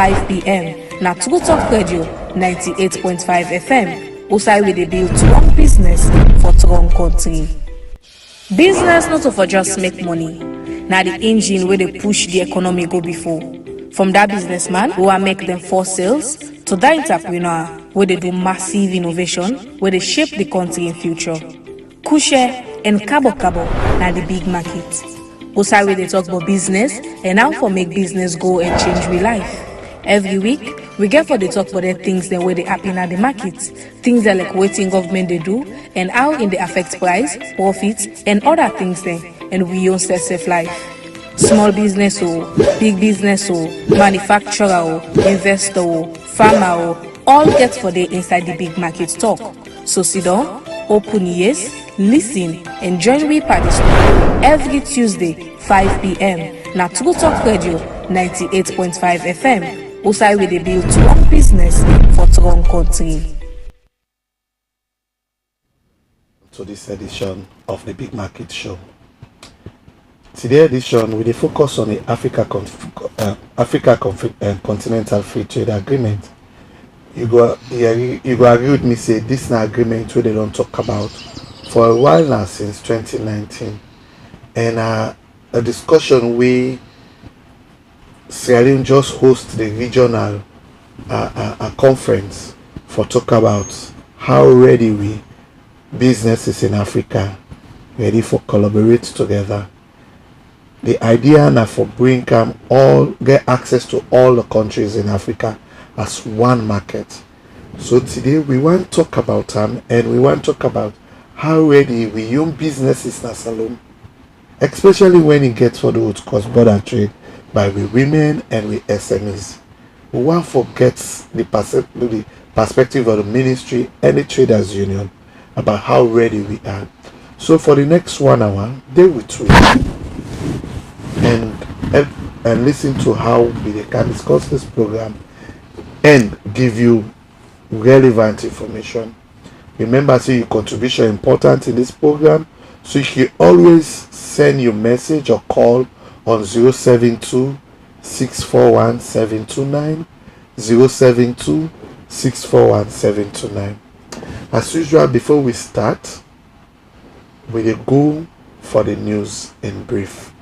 5 p.m. na True Talk Radio 98.5 FM. Osai we dey build strong business for strong country. Business not for just make money. Na the engine where they push the economy go before. From that businessman who will make them for sales to that entrepreneur where they do massive innovation where they shape the country in future. Kushe and Kabo na the big market. Osai where they talk about business and how for make business go and change real life. Every week, we get for the talk about the things that where they happen at the market, things that like waiting government they do, and how in they affect price, profits, and other things there, and we own safe life. Small business or big business or manufacturer or investor or farmer or all get for the inside the big market talk. So sit down, open ears, listen, and join we participate every Tuesday, 5 p.m. na True Talk Radio 98.5 FM. Osai we dey build strong business for strong country. To this edition of the Big Market Show. Today edition we dey focus on the Africa Continental Free Trade Agreement. You go agree with me say this na agreement where they don't talk about for a while now since 2019, and a discussion we Sierra Leone just host the regional conference for talk about how ready we businesses in Africa ready for collaborate together. The idea now for bring all get access to all the countries in Africa as one market. So today we want to talk about and we want to talk about how ready we young businesses in Salome, especially when it gets for the cross-border trade by we women and we SMEs. We want to forget the perspective of the ministry and the traders union about how ready we are. So for the next 1 hour, they will tweet and listen to how we can discuss this program and give you relevant information. Remember, so your contribution is important in this program, so you can always send your message or call on 072 641 729 072 641 729. As usual, before we start, we will go for the news in brief.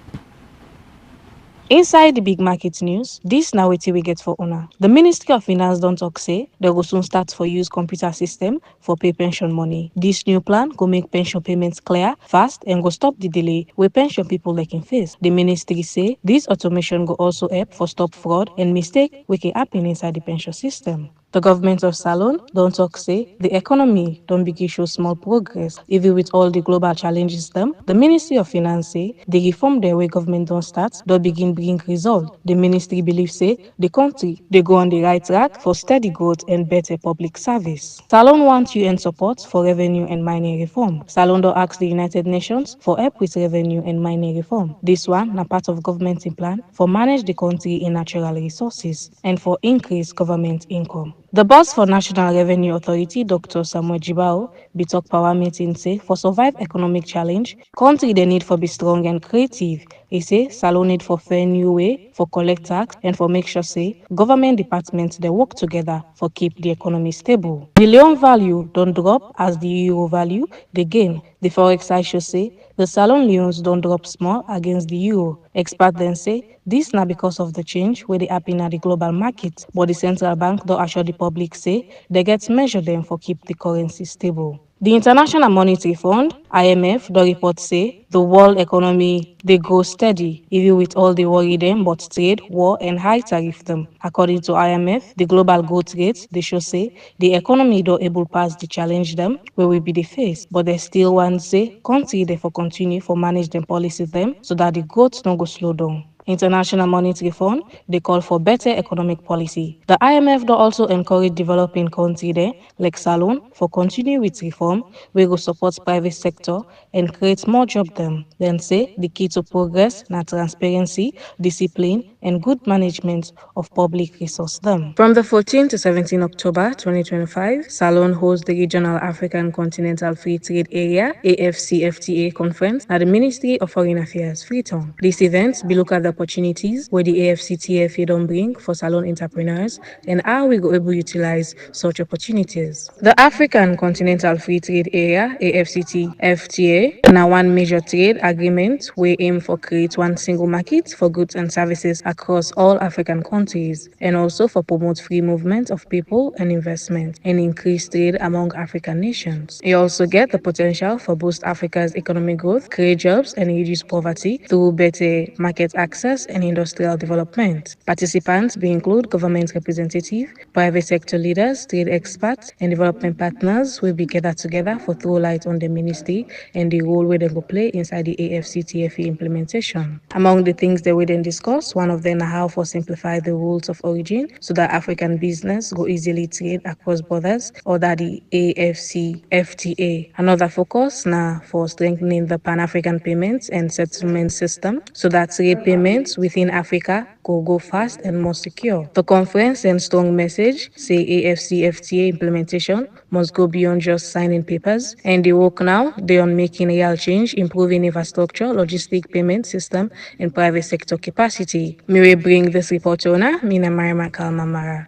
Inside the big market news, this now wetin we get for una. The Ministry of Finance don't talk say they go soon start for use computer system for pay pension money. This new plan go make pension payments clear, fast, and go stop the delay where pension people like in face. The ministry say this automation go also help for stop fraud and mistake we can happen inside the pension system. The government of Salone don't talk say the economy don't begin show small progress even with all the global challenges them. The Ministry of Finance say the reform their way government don't start don't begin bring result. The ministry believes say the country they go on the right track for steady growth and better public service. Salone wants UN support for revenue and mining reform. Salone don't ask the United Nations for help with revenue and mining reform. This one na part of government plan for manage the country in natural resources and for increase government income. The boss for National Revenue Authority, Dr. Samuel Jibao, be talk power meeting say for survive economic challenge, country they need for be strong and creative. He say Salone need for fair new way for collect tax and for make sure say government departments they work together for keep the economy stable. The loan value don't drop as the euro value they gain. The forex side show say the Salone loans don't drop small against the euro. Experts then say this not because of the change where they happen at the global market, but the central bank don't assure the public say they get measure them for keep the currency stable. The International Monetary Fund, IMF, the report say the world economy they grow steady, even with all the worry them but trade, war, and high tariff them. According to IMF, the global growth rate they show say the economy don't able pass the challenge them where we be the face, but they still want say country they for continue for manage them policy them so that the growth don't go slow down. International Monetary Fund, they call for better economic policy. The IMF do also encourage developing countries there, like Salone, for continue with reform, we go support private sector and create more job them. Then say the key to progress na transparency, discipline, and good management of public resource them. From the 14th to 17th October 2025, Salone hosts the Regional African Continental Free Trade Area, AFCFTA conference at the Ministry of Foreign Affairs, Freetown. This event be look at the opportunities where the AFCTFA don't bring for Salone entrepreneurs and how we go able to utilize such opportunities. The African Continental Free Trade Area AFCTFTA now one major trade agreement we aim for create one single market for goods and services across all African countries and also for promote free movement of people and investment and increase trade among African nations. We also get the potential for boost Africa's economic growth, create jobs and reduce poverty through better market access and industrial development. Participants will include government representatives, private sector leaders, trade experts and development partners will be gathered together for throw light on the ministry and the role where they go play inside the AFCTFA implementation. Among the things they will then discuss, one of them are how for simplify the rules of origin so that African business go easily trade across borders or that the AFCFTA. Another focus now for strengthening the Pan-African payments and settlement system so that trade payments within Africa go fast and more secure. The conference and strong message say AFCFTA implementation must go beyond just signing papers and the work now they on making real change, improving infrastructure, logistic payment system and private sector capacity. Me will bring this report owner, Mina Marima Kalmamara.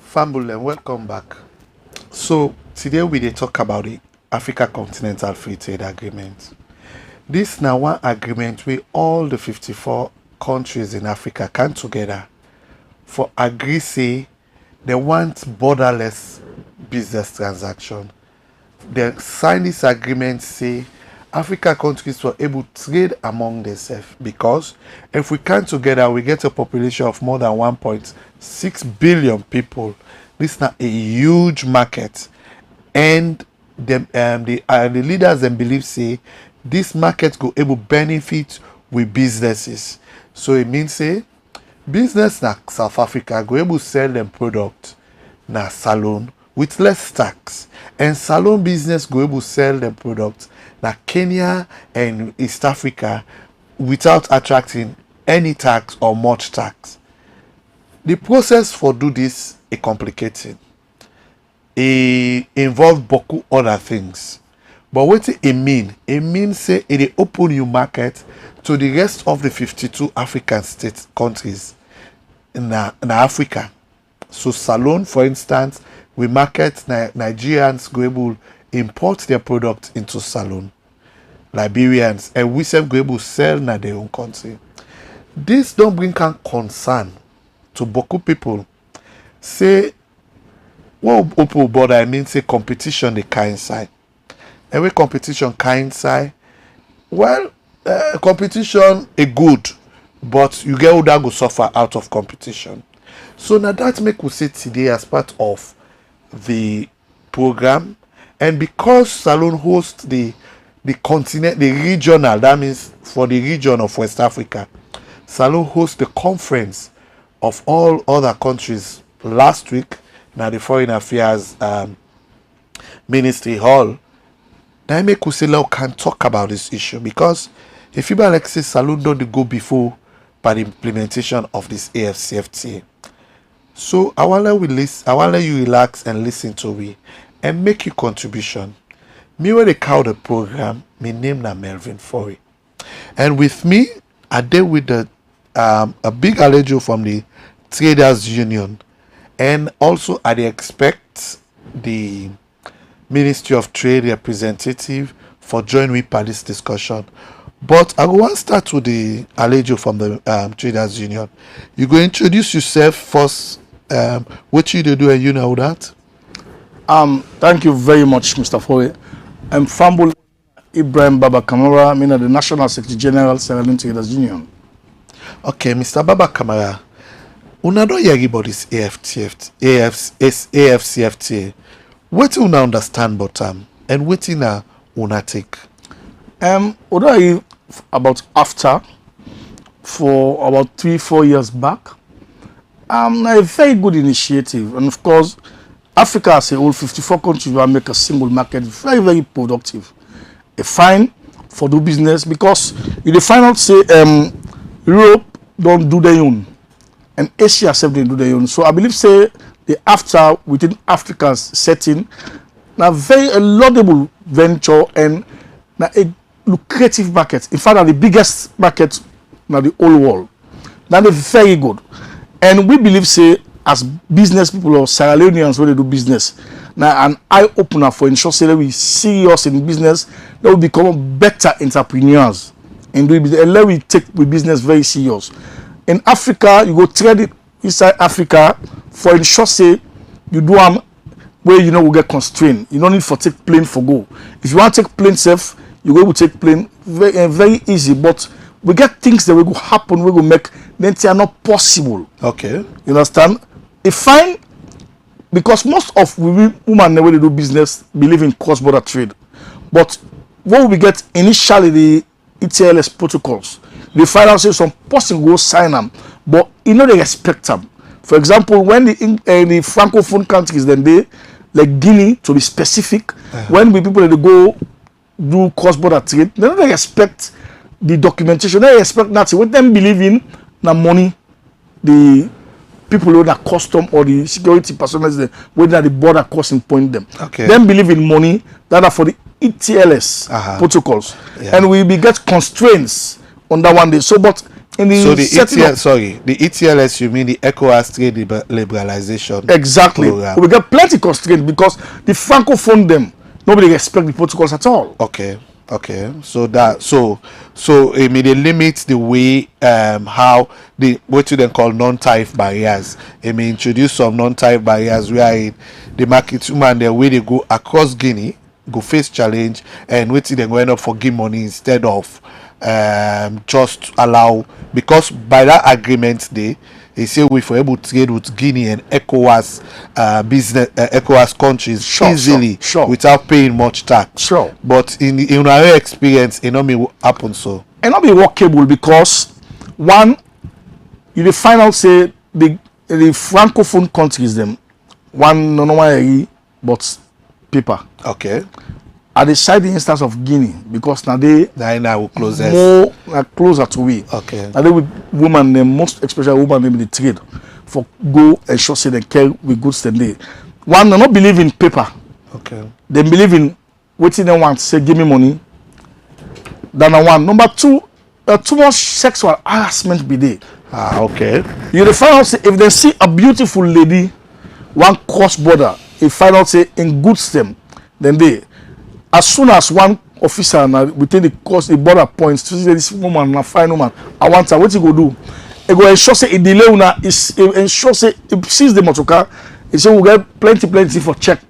Fambule, welcome back. So today we dey talk about the Africa Continental Free Trade Agreement. This now one agreement where all the 54 countries in Africa come together for agree say they want borderless business transaction. They sign this agreement say Africa countries were able to trade among themselves because if we come together we get a population of more than 1.6 billion people. This is not a huge market and the leaders and believe say this market go able benefit with businesses. So it means say business na South Africa go able sell them product na Salone with less tax and Salone business go able sell them product na Kenya and East Africa without attracting any tax or much tax. The process for do this is complicated. It involve beaucoup other things. But what it mean? It means say it open your market to the rest of the 52 African state countries in Africa. So Salone, for instance, we market Nigerians go able import their product into Salone. Liberians and we self go able sell na their own country. This don't bring concern to beaucoup people. Say what open border I mean say competition the kind side. Every competition kind side. Well, competition is good, but you get who that go suffer out of competition. So now that make we say today as part of the program, and because Salone hosts the continent, the regional, that means for the region of West Africa, Salone hosts the conference of all other countries last week. Now the Foreign Affairs Ministry Hall. Now make we say can talk about this issue because if you like say Salone don't go before by the implementation of this AFCFTA. So I want let you relax and listen to me and make your contribution. Me when they call the program, my name na Melvin Forey. And with me, I deal with the a big allegiance from the Traders Union. And also I expect the Ministry of Trade representative for joining me for this discussion. But I want to start with the Alejo from the Traders Union. You go introduce yourself first. What you do and you know that? Thank you very much, Mr. Foy. I'm Fambul Ibrahim Baba Kamara, I'm the National Secretary General, Sierra Leone Traders Union. Okay, Mr. Baba Kamara, una don't hear about this AFCFTA. What do you understand about and what do you take? Although about after for about 3-4 years back, a very good initiative, and of course, Africa as a whole, 54 countries will make a single market very, very productive. A fine for do business because you find out say Europe don't do their own and Asia self they do their own. So I believe say the after within Africa's setting now very a laudable venture and now a lucrative market. In fact, na the biggest market na the whole world. That is very good. And we believe, say, as business people or Sierra Leoneans when they do business, now an eye opener for ensure say that we serious in business, that we become better entrepreneurs and doing business. And let we take we business very serious. In Africa, you go trade it inside Africa for ensure say you do where you know will get constrained. You don't need for take plane for go. If you want to take plane safe, you go to take plane very easy. But we get things that will go happen, we will make then they are not possible. Okay. You understand? It fine because most of women when they do business believe in cross-border trade. But what we get initially the ETLS protocols, they find out say some person go sign them, but you know they respect them. For example, when the francophone countries then they like Guinea to be specific, when we people they go do cross-border trade, they don't respect the documentation, they respect nothing. What them believe in the money, the people who are custom or the security personnel whether the border crossing point them. Okay. Them believe in money that are for the ETLS protocols. Yeah. And we get constraints on that one day. So but in the the ETLS you mean the ECOWAS trade liberalization exactly program. We get plenty constraints because the francophone them nobody respect the protocols at all. Okay. So that I mean they limit the way how the what you then call non-tariff barriers. I mean introduce some non-tariff barriers where the market woman the way they go across Guinea go face challenge and wait till they go end up for give money instead of just allow, because by that agreement they say we for able to trade with Guinea and ECOWAS business ECOWAS countries easily without paying much tax. Sure. But in our experience, it not may happen so. It not be workable because one, you find out say the francophone countries them one no but paper. Okay. I decide the instance of Guinea because now they now will closest. more closer to we. Okay. Now they with women, the most especially women in the trade for go and show say they care with goods than they. One, they not believe in paper. Okay. They believe in waiting they want say give me money. Then one. Number two, too much sexual harassment be there. Okay. You find out say if they see a beautiful lady, one cross border, if find out say in good stem, then they as soon as one officer within the border points to say this woman a fine woman, I want her, what you go do? It go ensure say it delay una is ensure say it sees the motor car, it say we get plenty for check.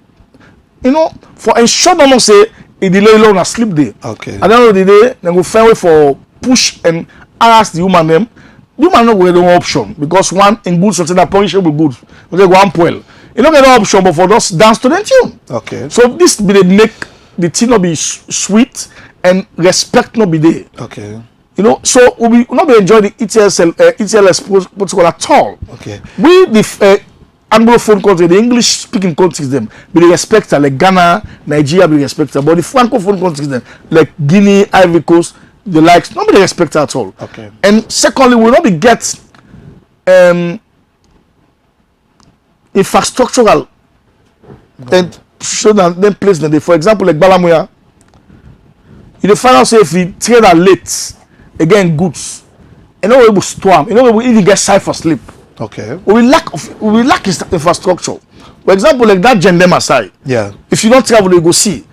You know, for ensure don't say it delay alone a sleep day. Okay. At the end of the day, then go find way for push and harass the woman them. The woman not get no option because one in good something that perishable goods. But they go and well. You don't get no option but for just dance to the tune. Okay. So this be they make the thing not be sweet and respect not be there. Okay. You know, so we will not be enjoy the ETLS protocol at all. Okay. We the Anglophone country, the English speaking countries them, be respect like Ghana, Nigeria be respect, but the Francophone countries them like Guinea, Ivory Coast, the likes, nobody respect at all. Okay. And secondly, we will not be get infrastructural and so then place them. For example, like Balamuya, you find out say if we trade are late again goods, and no able to storm, you know we even get side for sleep. Okay. We lack infrastructure. For example, like that Gendema side. Yeah. If you don't travel, you go see.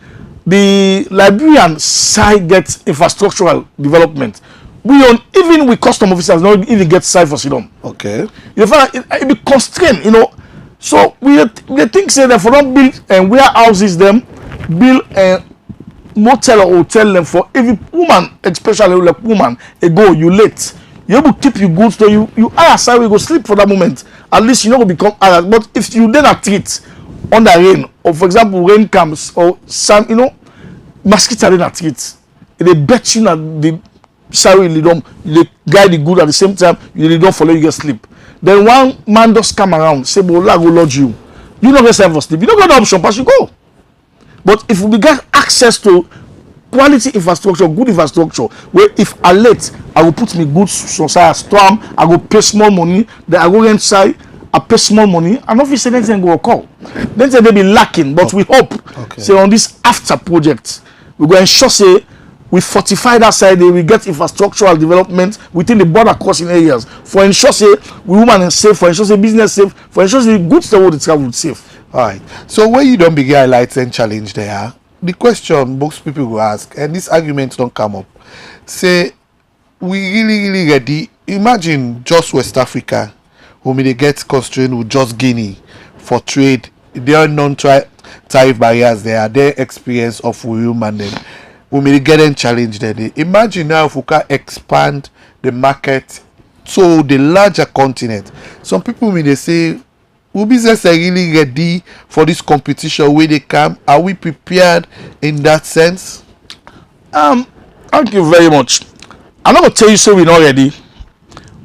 The Liberian side gets infrastructural development. Even with custom officers, not even get side for Sidon. Okay. You find it be constrained, you know. So we think say that for not build and warehouses them, build a motel or hotel them for every woman, especially like woman, go you late. You able to keep your goods so you are aside we go sleep for that moment. At least you know will become alert. But if you then are treat under rain, or for example rain comes or sun, you know, mosquito then are treat. They bet you that the sorry they guide the good at the same time you don't follow you get sleep. Then one man just come around say bola go lodge you. You don't get time for sleep. You don't get the option, pass you go. But if we get access to quality infrastructure, good infrastructure, where if I late, I will put me goods so say storm, I go pay small money, then I go inside, I pay small money, and obviously then go call. Then they be lacking, but we hope say on this after project, we go ensure say we fortify that side, we get infrastructural development within the border crossing areas for ensure say we women are safe, for ensure say business safe, for ensure say goods the world travel safe. All right. So when you don't begin highlights and challenge there, the question most people will ask, and this argument don't come up, say we really ready. Imagine just West Africa, who may they get constrained with just Guinea for trade. There are non-tariff barriers there, their experience of women and we may get them challenged there. Imagine now if we can expand the market to the larger continent. Some people may they say, will business are really ready for this competition where they come? Are we prepared in that sense? Thank you very much. I'm not gonna tell you so we're not ready.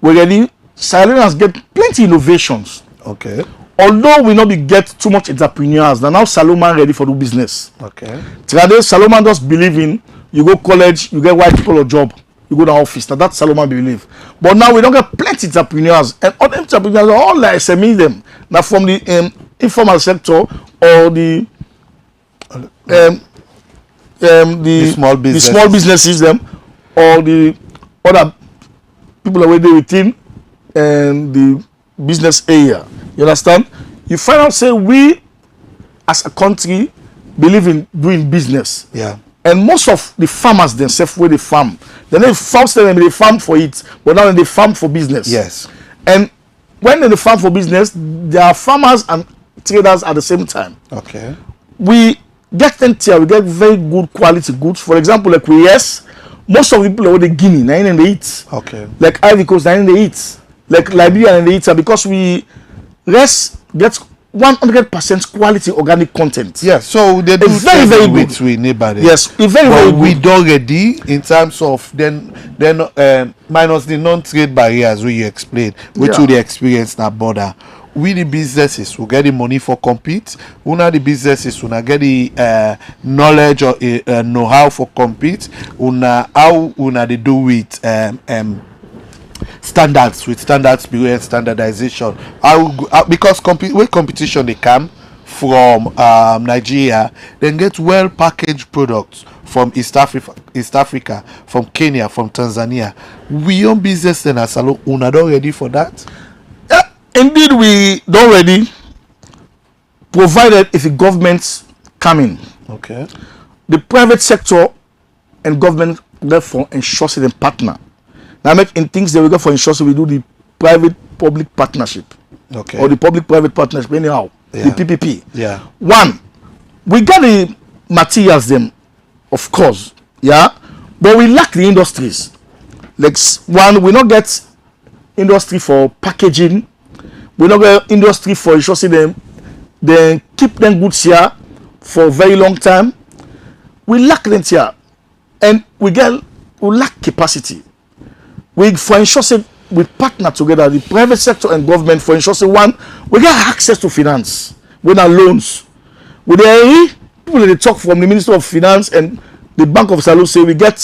We're ready. Sierra Leone has get plenty innovations. Okay. Although we not be get too much entrepreneurs, now Salomon ready for the business. Okay. Today Salomon just believe in you go college, you get white collar job, you go to office. Now that's Salomon believe. But now we don't get plenty entrepreneurs, and all the entrepreneurs are all like SME them. Now from the informal sector or the small businesses. the small businesses them or the other people are there within the business area. You understand? You find out say we as a country believe in doing business. Yeah. And most of the farmers themselves where they farm, then they farm they farm for it, but now they farm for business. Yes. And when they farm for business, there are farmers and traders at the same time. Okay. We get them here, we get very good quality goods. For example, like most of the people are the Guinea, and they eat. Okay. Like Ivory Coast, and they eat. Like Liberia, and they eat because we get 100% quality organic content. Yeah, so they do very good with neighbor. Yes, very we good. don't ready in terms of then minus the non-trade barriers we you explained, which will the experience na border. We the businesses will get the money for compete. Una the businesses will get the knowledge or know-how for compete. How they do with standards bureau and standardization. Because when competition they come from Nigeria, then get well packaged products from East Africa, from Kenya, from Tanzania. We own business then as a una don't ready for that? Yeah, indeed we don't ready, provided if the governments come in. Okay. The private sector and government therefore ensure them partner. Now make in things that we go for insurance, we do the private-public partnership. Okay. Or the public-private partnership, anyhow. Yeah. The PPP. Yeah. One, we got the materials them, of course, yeah, but we lack the industries. Like one, we not get industry for packaging, we not get industry for insurance them, then keep them goods here for a very long time. We lack them here, and we lack capacity. We for ensure we partner together, the private sector and government, for ensure one, we get access to finance. We have loans. With the people that they talk from the Minister of Finance and the Bank of Salou say we get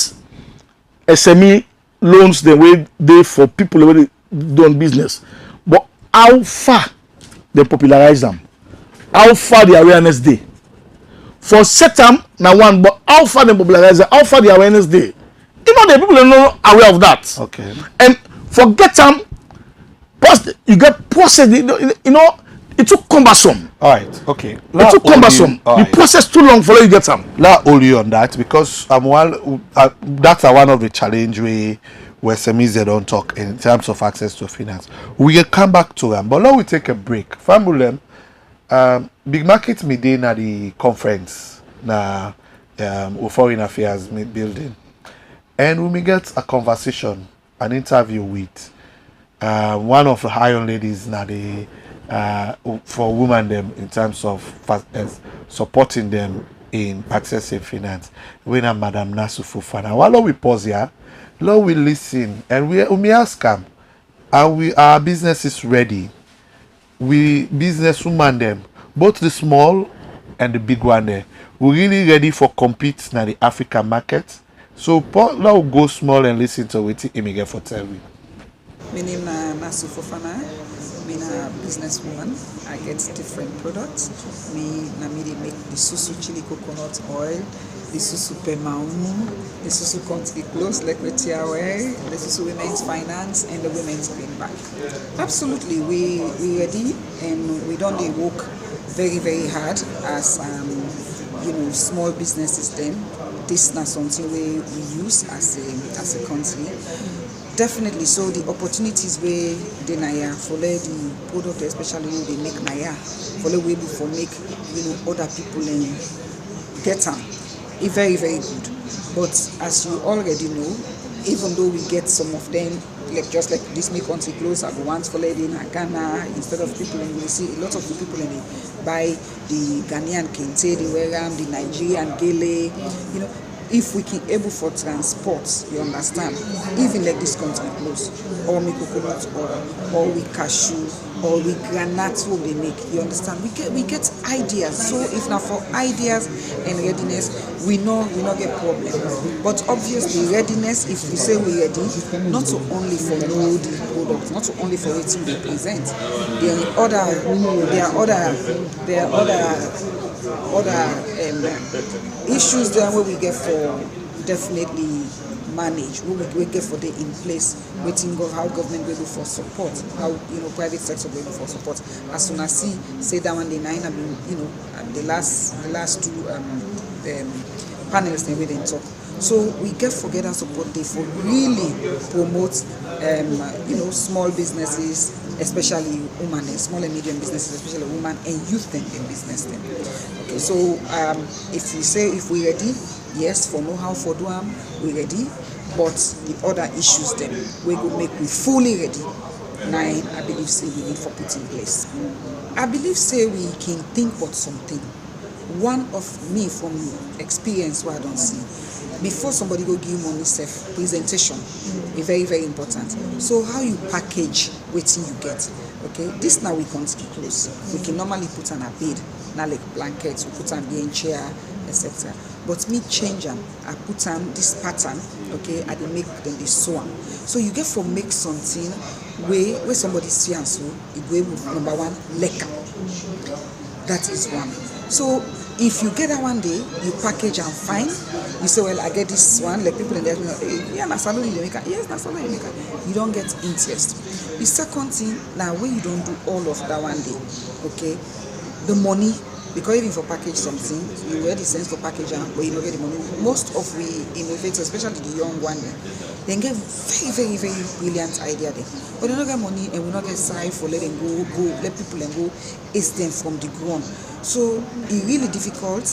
SME loans the way they for people the way they do business. But how far they popularize them? How far the awareness day? For certain now one, but how far they popularize them? How far the awareness day? You know the people are not aware of that. Okay. And forget them. You get process. You know it too cumbersome. All right. Okay. It too cumbersome. The process too long for you get them. Not only on that, because that's one of the challenge where SMEs don't talk in terms of access to finance. We can come back to them, but now we take a break. Famulem, Big Makit meeting at the conference na Foreign Affairs building. And we may get a conversation, an interview with one of the Iron ladies now for women them in terms of supporting them in accessing finance. We are Madam Nasu Fufana. While we pause here, Lord we listen and we may ask them, our business is ready. We business women them, both the small and the big one there. We really ready for compete in the African market. So now go small and listen to what you get for tell me. My name is Nasu Fofana. I'm a businesswoman. I get different products. Me make the susu chili coconut oil. Isusu Pemaumu, Isusu Country Close, like Tiawe, the Isusu Women's Finance, and the Women's Green Bank. Absolutely, we ready, and we don't work very, very hard as small businesses then. This is not something we use as a country. Definitely, so the opportunities where they naya for the product, especially when they make naya, for the way before make other people get them. It's very, very good. But as you already know, even though we get some of them, like just like this make country close, I once for lady in Ghana, instead of people in you see a lot of the people in buy the Ghanaian kente, the Weram, the Nigerian gele, if we can able for transport, you understand, even like this country close, or we coconut or we cashew, or we granite what they make, you understand, we get ideas. So if not for ideas and readiness, we not get problem. But obviously readiness, if we say we ready, not to only for know the product, not to only for it to be present, there are other issues there where we get for definitely manage, we get for the in place, waiting of how government will do for support, how private sector will do for support. As soon as say that one the nine, I mean, the last two panels they will talk. So we get forget support they for really promote small businesses, especially women, small and medium businesses, especially women and youth in business then. Okay, so if we say if we ready, yes, for know how for do we ready, but the other issues then we go make we fully ready. Nine, I believe say we need for put in place. I believe say we can think about something. One of me from experience what I don't see. Before somebody go give you money, self presentation is very, very important. So how you package waiting you get. Okay, this now we can't keep close. We can normally put on a bed, now like blankets, we put on being chair, etc. But me change them, I put on this pattern, okay, and they make them this sew. So you get for make something where somebody see and so it go with number one, lekker. That is one. So if you get that one day, you package and fine. You say, well, I get this one. Like people in there, yeah, na salon you make. Yes, na salon you make. You don't get interest. The second thing, now when you don't do all of that one day, okay, the money, because even for package something, you get the sense for package, but you don't get the money. Most of we innovators, especially the young one, they get very, very, very brilliant idea there. But they don't get money and we don't get side for letting go, let people go, it's them from the ground. So it's really difficult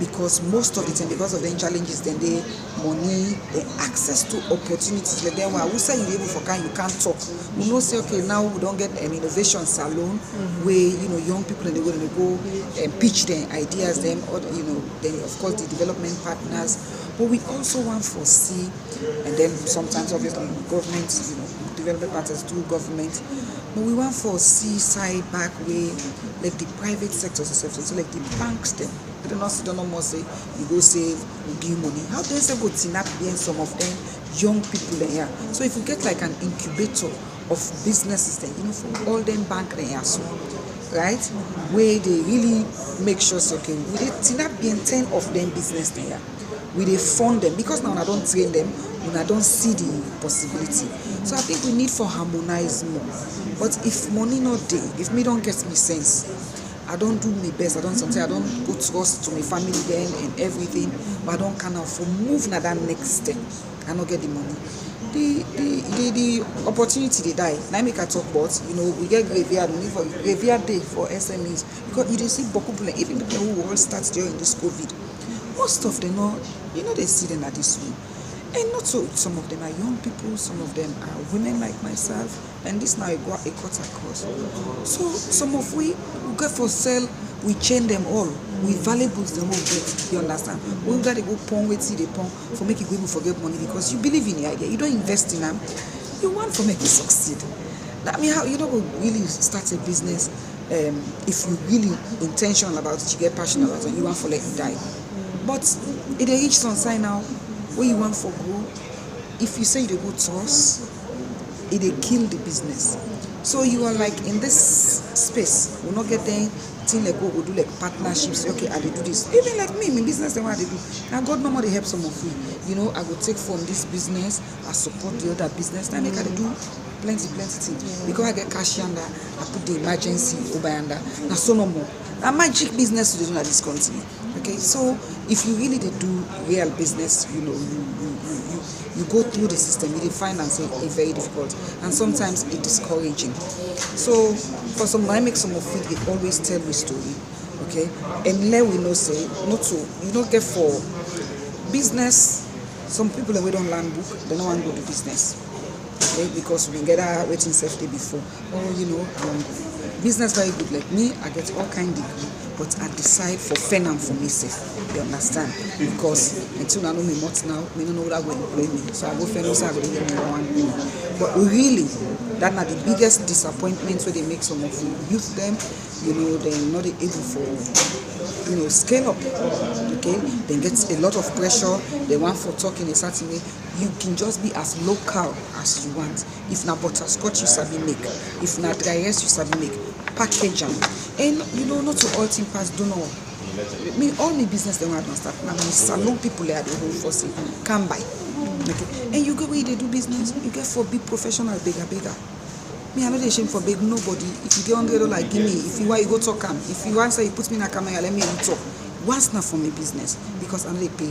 because most of the time, because of the challenges, then the money, the access to opportunities, like then who say you able for you can't talk. We know say okay now we don't get an innovation salon where young people and they go and pitch their ideas, them or then of course the development partners. But we also want to see, and then sometimes obviously government, development partners do government. But we want for see side back way, like the private sector, so like the banks them. They don't know more say you go save, you give money. How do they say go tinap being some of them young people there? So if you get like an incubator of businesses then, for all them bank there so right? Where they really make sure so okay, we did tinap being 10 of them business there. We they fund them because now I don't train them, when I don't see the possibility. So I think we need for harmonize more. But if money not there, if me don't get me sense, I don't do my best. I don't go trust to my family then and everything, but I don't kind of move na that next step. I don't get the money. The opportunity they die. Now make a talk about we get graveyard, we need for graveyard day for SMEs because you see beaucoup people, even people who all start during this COVID. Most of them they see them at this way. And not so, some of them are young people, some of them are women like myself, and this now a cut across. So some of we get for sale, we chain them all, we valuables them all get, you understand? We got to go pawn with see the pawn for making people forget money because you believe in the idea, you don't invest in them, you want to make it succeed. I mean, how you don't really start a business if you really intentional about it, you get passionate about it, you want to let it die. But it reach some sign now. What you want for grow, if you say you go toss, it kill the business. So you are like in this space, we'll not get there thing like we do like partnerships. Okay, I dey do this. Even like me, my business, then what I dey do. Now God normally help some of we. You know, I go take from this business, I support the other business. Now make I dey do plenty things. Because I get cash under, I put the emergency over under. Now so no more. Now magic business to do at this country. Okay, so if you really dey do real business, you know, you go through the system, you find and say it's very difficult, and sometimes it's discouraging. So for some, I make some of it, they always tell me story, okay, and let we know say not to, you don't get for business. Some people that we don't learn book, they don't want to go to business, okay, because we get our waiting safety before. Oh, you know, business very good. Like me, I get all kind of degree, but I decide for fen and for myself. You understand? Because until I know me much now, me don't know what I go employ me. So I go fen also I go get me one thing. But really, that are the biggest disappointments where they make some of you youth them, you know, they're not able for, you know, scale up. Okay? They get a lot of pressure, they want for talking a certain way. You can just be as local as you want. If not butterscotch you sabi make, if not dry rice you sabi make, package them. And you know, not to all team pass don't know. Me all my business they want to start. Now me salon people there the whole force come by. Okay. And you go where they do business, you get for big professional bigger. Me, I'm not ashamed for big nobody. If you get $100, give me. If you want, you go talk him. If you want, say you put me in a camera, let me talk. Once not for my business because I don't pay.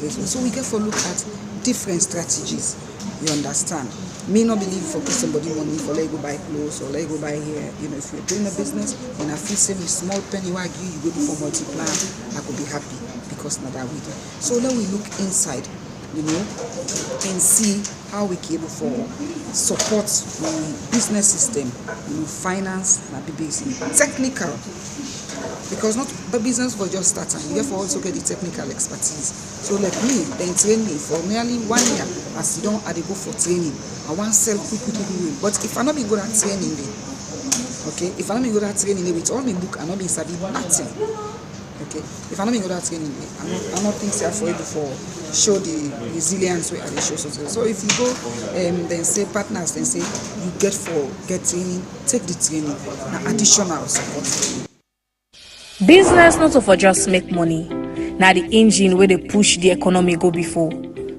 So we get for look at different strategies. You understand? Me not believe for put somebody money for let go buy clothes or let go buy here. You know, if you're doing a business and I feel same with small penny what I give you go do for multiply, I could be happy because not that we do. So let we look inside, you know, and see how we can able for support the business system, you know, finance and business, technical. Because not the business for just starting, you have to also get the technical expertise. So like me, they train me for nearly 1 year. As you don't, I go for training. I want sell quick. But if I not be good at training, okay, if I not be good at training, with all my book, I not be sabi nothing. Okay, if I not be good at training, I not think say for able for show the resilience way I show something. So if you go then say partners, then say you get training, take the training, additional support. Business not for just make money. Now the engine where they push the economy go before.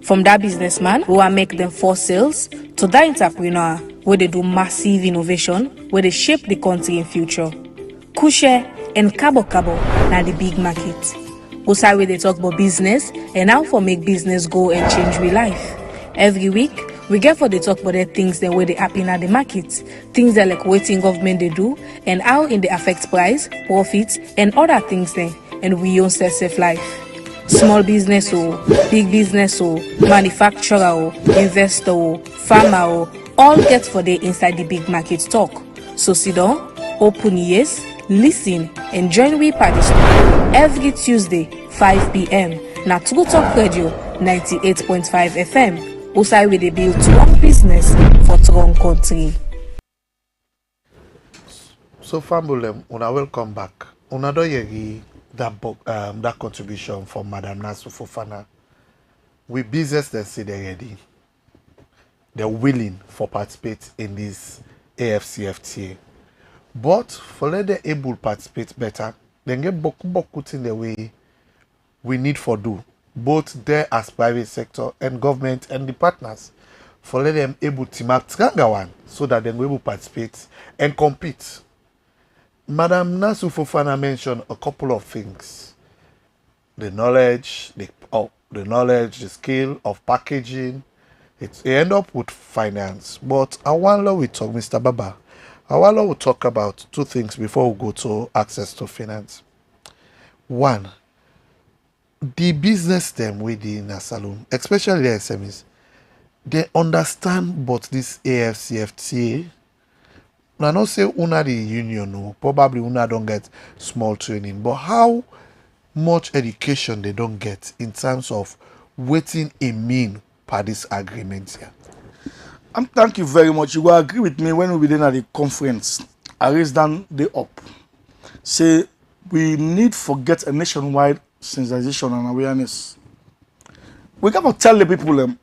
From that businessman who are make them for sales to that entrepreneur where they do massive innovation where they shape the country in future. Kushe and Cabo now the big market. Also where they talk about business and how for make business go and change real life. Every week we get for the talk about the things that where they happen at the market, things that like waiting government they do, and how in they affect price, profits, and other things there, and we own safe life. Small business or big business or manufacturer or investor or farmer or all get for the inside the big market talk. So sit down, open ears, listen, and join we participate every Tuesday 5 p.m. na True Talk Radio 98.5 FM. Also, we dey build strong business for strong country. So, Fambulem, una welcome back. Una do yegi that contribution from Madam Nasu Fofana. We business they say they're ready. They're willing for participate in this AFCFTA. But for let them able participate better, then get boku in the way we need for do. Both there as private sector and government and the partners for let them able to map one so that they will able participate and compete. Madam Nasu Fofana mentioned a couple of things. The knowledge, the skill of packaging. It end up with finance. But I want we talk, Mr. Baba. I want we talk about two things before we go to access to finance. One, the business them within a salon, especially the SMEs, they understand but this AFCFTA. I not say una the union, no, probably una don't get small training, but how much education they don't get in terms of waiting a mean per this agreement here. Thank you very much. You will agree with me when we did at the conference. I raised down the up. Say we need to get a nationwide sensitization and awareness. We got to tell the people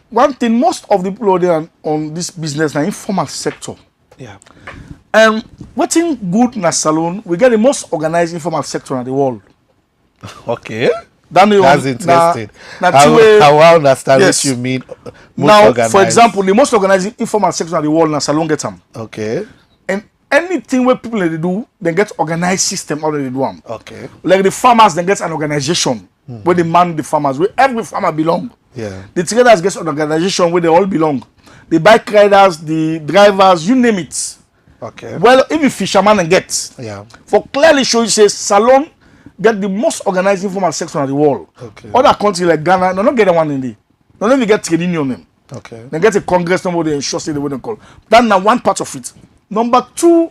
one thing, most of the people out there on this business, the informal sector, Yeah. What's good na salon, we get the most organized informal sector in the world. Okay. That's interesting. Na I understand yes. what you mean. Now, organized. for example, the most organized informal sector in the world na salon get them. Okay. And anything where people they do, they get organized system already do them. Okay. Like the farmers, they get an organization where they man the farmers, where every farmer belong. Yeah. The traders get an organization where they all belong. The bike riders, the drivers, you name it. Okay. Well, even fisherman and get. Yeah. For clearly show you say salon get the most organized informal sector in the world. Okay. Other countries like Ghana, they don't get one in there. They don't even get trade union. Okay. They get a congress number they ensure say they wouldn't call. That's now one part of it. Number two,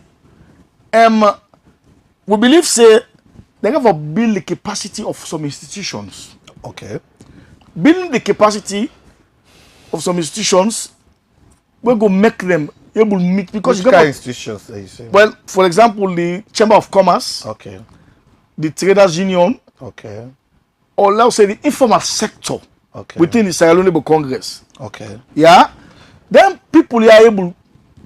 we believe say they have to build the capacity of some institutions. Okay. Building the capacity of some institutions, we go make them able to meet because Which you kind of got institutions are you saying? well, for example, the Chamber of Commerce, Okay. the Traders Union, Okay. or let's say the informal sector Okay. within the Sierra Leone Labour Congress. Okay. Yeah, then people are able,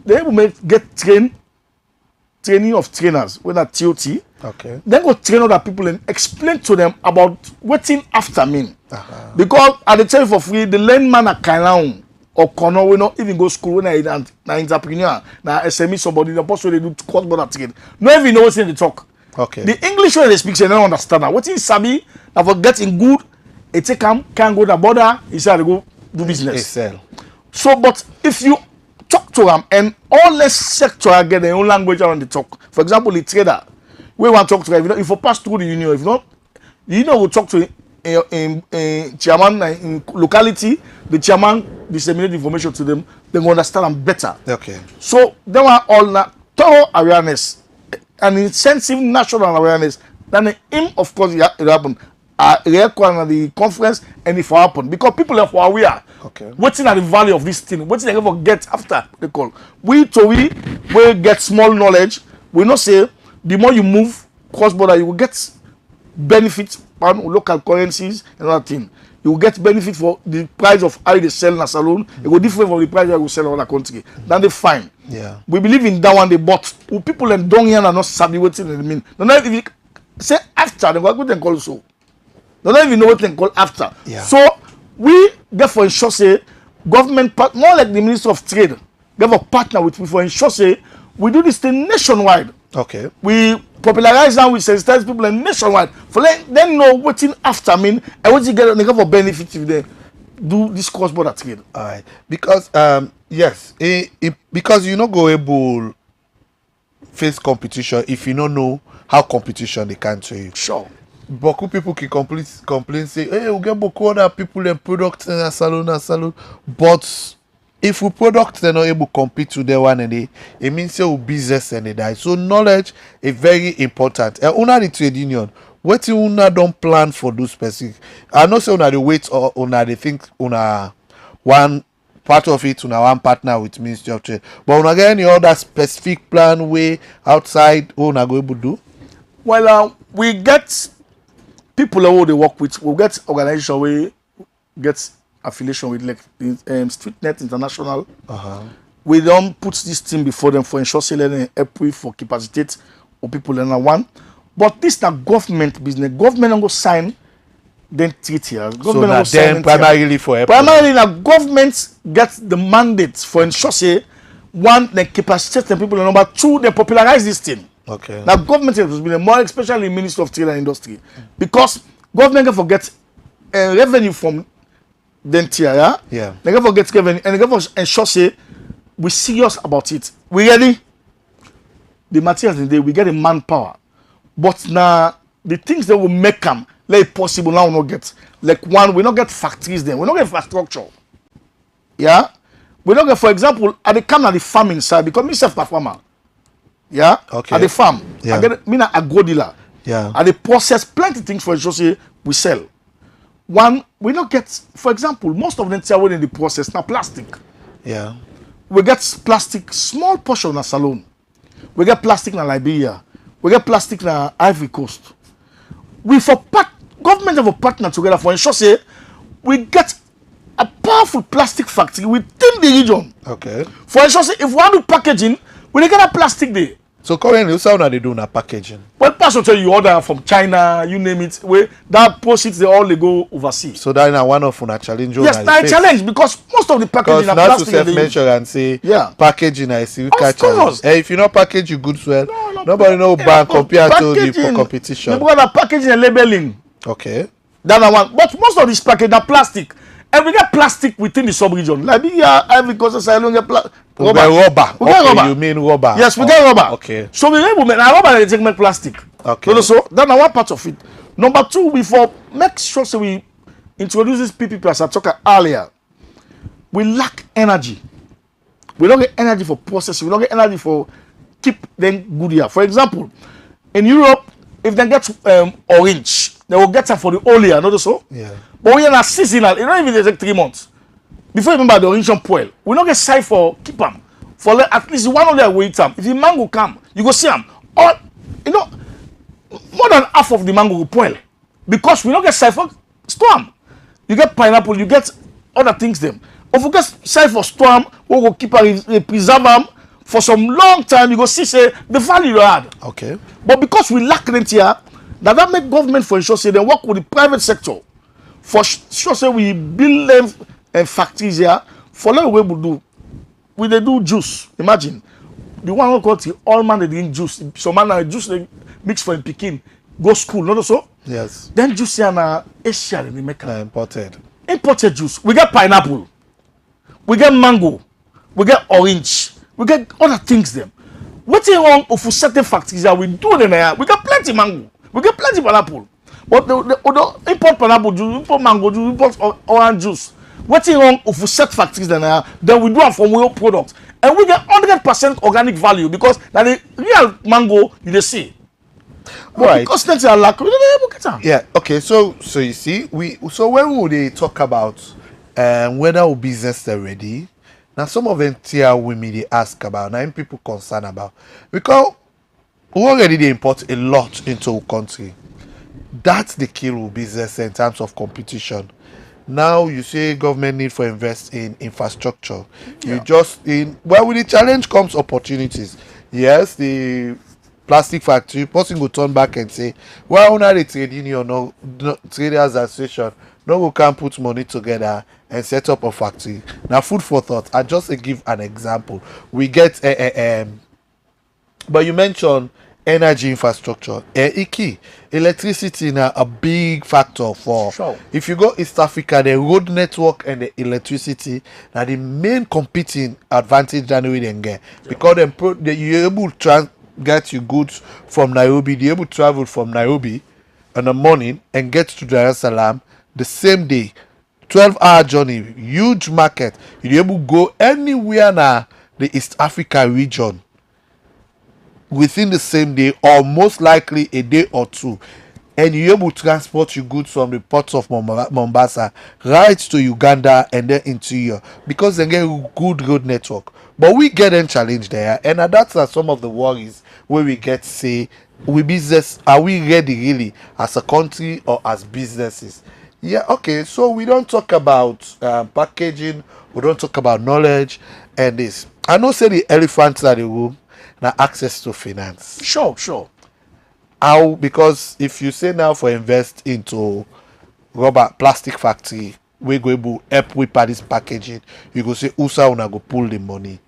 they able to get training of trainers, whether TOT. Okay. Then go train other people and explain to them about waiting after mean. Because Because at the time for free, the learn man at Kailaun or Kono will not even go school when na entrepreneur, na SME somebody, the person they do cross-border trade. No even know what's in the talk. okay. The English way they speak, they don't understand that. What is Sabi, now for getting good, it take can't go the border, he said to go do business. Excel. So, but if you talk to them and all less sector get their own language around the talk. For example, the trader, we want to talk to them. If you pass through the union, if not, the union will talk to a chairman in locality, the chairman disseminate information to them, they will understand them better. Okay. So, they were all thorough awareness and intensive national awareness. Then the aim, of course, it happened. Require the conference and if it happen because people are aware. Okay. Waiting at the value of this thing, waiting they ever get after they call. We get small knowledge. We not say the more you move cross border, you will get benefits on local currencies and other thing. You will get benefit for the price of how they sell in a salon. It will different from the price that you sell in other country. Then they fine. Yeah. We believe in that one they bought. People and don't here are not sabi waiting they mean. No, if you say after they go and call so. They don't even know what they call after. Yeah. So we therefore ensure say government more like the Minister of Trade, therefore partner with me for ensure say we do this thing nationwide. Okay. We popularize now, we sensitize people and nationwide for let them know what's in after mean and what you get they for benefit if they do this cross-border trade. All right. Because yes, because you not go able face competition if you don't know how competition they can to you. Sure. Beaucoup people can complain say, hey, we get beaucoup other people and products in a salon. But if we product they're not able to compete to their one and it means your business and they die. So knowledge is very important. And una the trade union, what you una don't plan for those specific. I know say una the wait or una they think una one part of it una one partner with Ministry of Trade. But una get any other specific plan way outside una go able to do? Well, we get people who they work with. We get organization we get affiliation with like the StreetNet International. We don't put this team before them for ensure learning help for capacitate or people learn one. But this na government business. Government don't go sign then treaty. So now then primarily for help. Primarily na government get the mandate for ensure say one they capacitate the people. Number two they popularize this thing. Okay. Now government has been more, especially Minister of Trade and Industry, because government can forget revenue from the tier, yeah. Yeah. They can forget revenue and they can ensure say we serious about it. We ready? The materials in there, we get the manpower, but now the things that will make them like possible now we not get. Like one, we not get factories then, we not get infrastructure. Yeah, we not get, for example, at the come at the farming side because me self a farmer. Yeah. Okay. At the farm. Yeah. I get me na agro dealer. Yeah. At the process plenty things for sure say we sell. One, we not get, for example, most of them say in the process now plastic. Yeah. We get plastic small portion na salon. We get plastic na Liberia. We get plastic na Ivory Coast. We for government have a partner together for ensure say we get a powerful plastic factory within the region. Okay. For ensure say if we want to packaging, We dey get that plastic there. So currently, how they do na packaging? Well, person tell you order from China, you name it, where that proceeds they all they go overseas. So that is one of una challenge. Yes, that's a challenge because most of the packaging because are now to plastic. self-measure and say packaging I see Of course. if you not package your goods well, nobody know bank compared to the competition. Because the packaging and labeling. Okay. That's one. But most of this package are plastic. And we get plastic within the sub-region. Like every country I don't get plastic. We get rubber. We get rubber. You mean rubber? Yes, we get rubber. Okay. So we able make rubber they take make plastic. Okay. So that's one part of it. Number two, before make sure so we introduce this PPP as I talked earlier. We lack energy. We don't get energy for processing. We don't get energy for keep them good here. For example, in Europe, if they get orange, they will get them for the whole year, not so? Yeah. But when you're seasonal, it don't even take 3 months. Before you remember the orange and poil, we don't get side for keep them. For at least one of them wait time. If the mango come, you go see them. Or more than half of the mango will poil. Because we don't get side for storm. You get pineapple, you get other things them. If we get side for storm, we will keep and preserve them for some long time. You go see say the value you add. Okay. But because we lack it here, that make government for sure say they work with the private sector. For sure say we build them factories here. For that way we do. They do juice. Imagine the one who called the all man they drink juice. Some man juice they mix for in Pekin, go school, not so. Yes. Then juice here na Asia they make imported. Imported juice. We get pineapple, we get mango, we get orange, we get other things them. What's wrong of certain factories that we do them here? We get plenty mango, we get plenty pineapple. But the import pineapple juice, import mango juice, import orange juice. What's wrong if we set factories then we do it from real products and we get 100% organic value because that the real mango you see. But right. Because things are lack, we don't able to get them. Yeah. Okay. So you see, when would they talk about whether our business are ready? Now some of them tier women they ask about. Now people concerned about because we already they import a lot into our country. That's the kill of business in terms of competition. Now you say government need for invest in infrastructure. Yeah. You just with the challenge comes opportunities. Yes, the plastic factory person will turn back and say, well, not the trade union no traders association no we can put money together and set up a factory. Now food for thought. I just give an example. We get but you mentioned energy infrastructure. Electricity now a big factor for sure. If you go East Africa, the road network and the electricity are the main competing advantage that we then get. Because you're able to get your goods from Nairobi, you're able to travel from Nairobi in the morning and get to Dar es Salaam the same day. 12-hour journey, huge market. You're able to go anywhere now the East Africa region within the same day or most likely a day or two, and you're able to transport your goods from the ports of Mombasa right to Uganda and then into here because they get a good road network. But we get them challenged there, and that's some of the worries where we get say we business are we ready really as a country or as businesses? Yeah, okay. So we don't talk about packaging, we don't talk about knowledge and this. I know say the elephants are the room. Now access to finance. Sure. How? Because if you say now for invest into rubber plastic factory, we go able help with this packaging. You go say USA una go pull the money.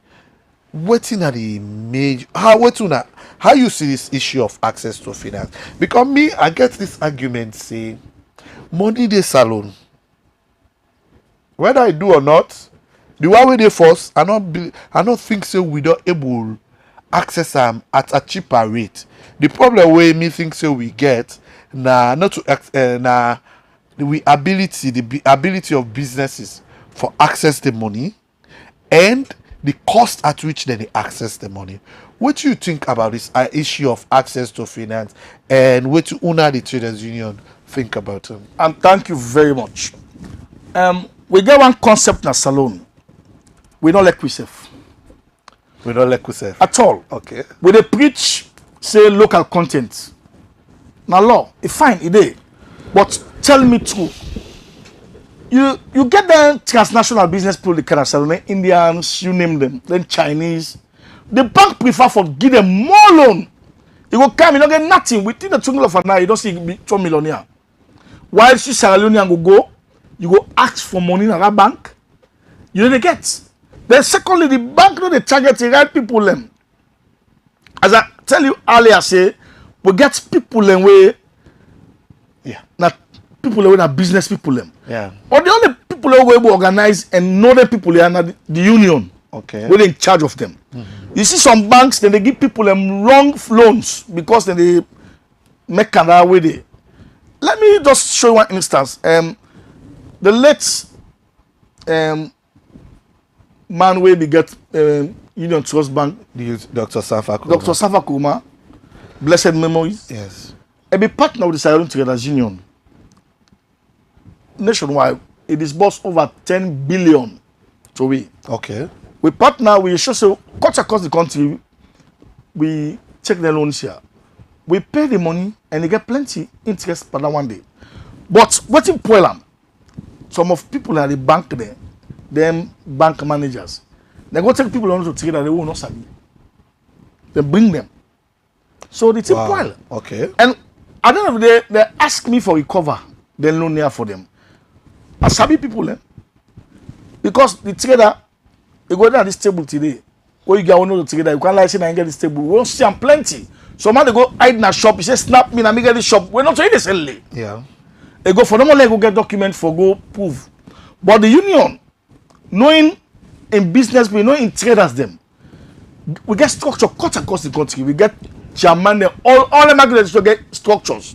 Waiting at the major how you see this issue of access to finance? Because me, I get this argument say money dey salon. Whether I do or not, the one way they force, I not think so we don't able access them at a cheaper rate. The problem way me think so we get not to the ability of businesses for access the money and the cost at which they access the money. What do you think about this issue of access to finance and what do UNA the traders union think about it? Thank you very much. We get one concept in a salon. We don't like ourselves. We don't like ourselves at all. Okay. We they preach say local content. Now law, it's fine, it is. But tell me true. You get the transnational business people, the kind of salon, Indians, you name them, then Chinese, The bank prefer for give them more loan. You go come, you don't get nothing. Within the twinkle of an eye, you don't see 2 millionaire. While she Sierra Leonean go, you go ask for money in that bank, you don't get. Then secondly, the bank know they target the right people them. As I tell you earlier, say we get people them way, Yeah. not people them are business people them. Yeah. Or the only people who we organize and know the people they are not the union. Okay. We're in charge of them. You see some banks, then they give people them wrong loans because then they make another way they. Let me just show you one instance. The late man where they get Union Trust Bank, Dr. Safa. Dr. Safa Kuma, blessed memories. Yes. I be partner with the Sierra Leone Traders Union. Nationwide, it disbursed over 10 billion to we. Okay. We partner, we show so cut across the country, we check the loans here. We pay the money and they get plenty interest per that one day. But what in Poland, some of people at the bank there, them bank managers, they go take people on to trade that they will not sabi. They bring them. So it's in Poland. Okay. And at the end of the day, they ask me for recover the loan here for them. I sabi people because the trader, you go down this table today. Where you get one of the trader, you can't like say I get this table. We don't see them plenty. So man they go hide in a shop. He say snap me and me get the shop. We're not trying to sell it. Yeah. They go for normal go get document for go prove. But the union, knowing in business, we know in traders them. We get structure cut across the country. We get chairman them. All the markets get structures.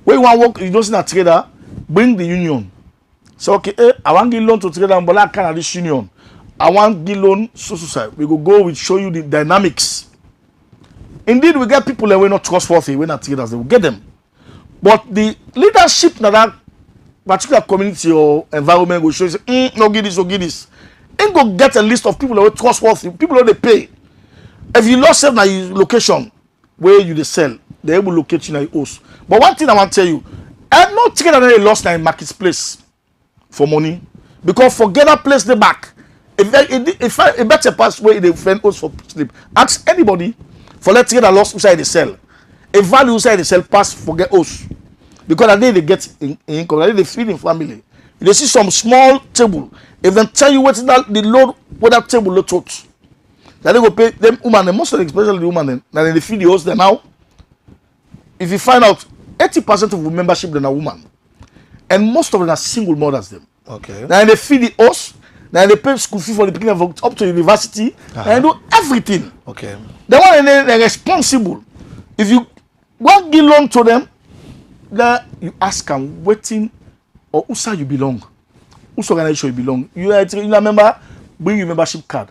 Where you want work, you don't see a trader, bring the union. So okay, I want to give loan to trader, but I can't this union. I want to give loan so. We go with show you the dynamics. Indeed, we get people that we're not trustworthy, we're not traders, they will get them. But the leadership in that particular community or environment will show you, no give this, no give this. And go get a list of people that are trustworthy, people that they pay. If you lost them at your location where you they sell, they will locate you in your house. But one thing I want to tell you, I no trader that they lost in marketplace for money. Because forget that place they back. If a better pass where they find us for sleep, ask anybody for let's get a loss inside the cell. A value inside the cell pass forget us. Because at the day they get income, at the day they feed in family. They see some small table. If they tell you what's that the load what that table load out. That they go pay them woman, most of the especially the woman then they feed the host there now. If you find out 80% of the membership then are woman. And most of them are single mothers them. Okay. Now they feed the host. Now they pay school fee for the beginning of up to university. And they do everything. Okay. The one they're responsible. If you want give loan to them, then you ask them waiting or who side you belong. Whose organization you belong. You are a member, bring your membership card.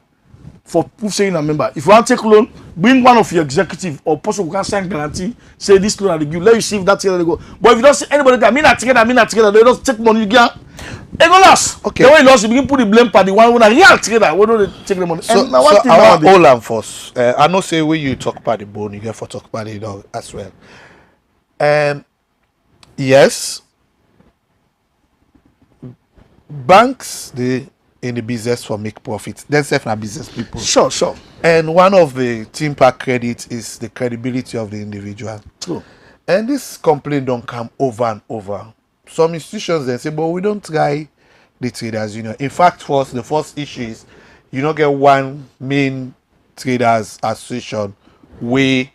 For proof saying a member. If you want to take loan, bring one of your executive or person who can sign guarantee, say this loan and give. Let you see if that's here they go. But if you don't see anybody that me not together, they don't take money again. They go lost. Okay. The way you lost, you begin put the blame for the one who are real together. We don't take the money. So, and now one thing I now want all and first. I know say when you talk about the bone, you get for talk about the dog as well. Yes, banks they in the business for make profit. Themselves are business people. Sure. And one of the team pack credit is the credibility of the individual. True. And this complaint don't come over and over. Some institutions they say, but we don't try the traders union. In fact, the first issue is you don't get one main traders association where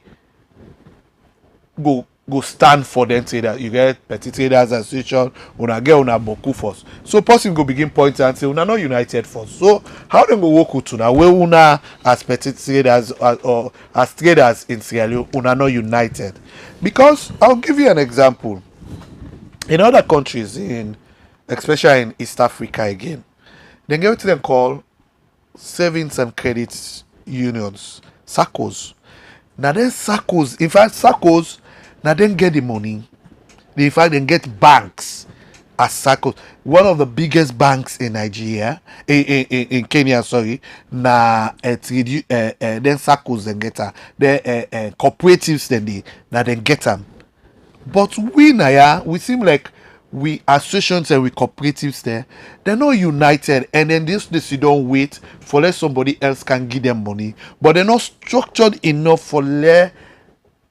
go stand for them trader. You get petty traders association, una get una boku first. So person go begin point and say una not united first. So how them go work with una where una as petty traders or as traders in Sierra Leone una not united? Because I'll give you an example. In other countries, especially in East Africa again, they get what they call savings and credit unions, SACCOs. Now then SACCOs, in fact SACCOs, now then get the money. In fact, then get banks as SACCOs. One of the biggest banks in Nigeria, in Kenya, sorry, then SACCOs then get her. Cooperatives then get them. But we seem like we associations and we cooperatives there, they're not united, and then this you don't wait for let somebody else can give them money, but they're not structured enough for let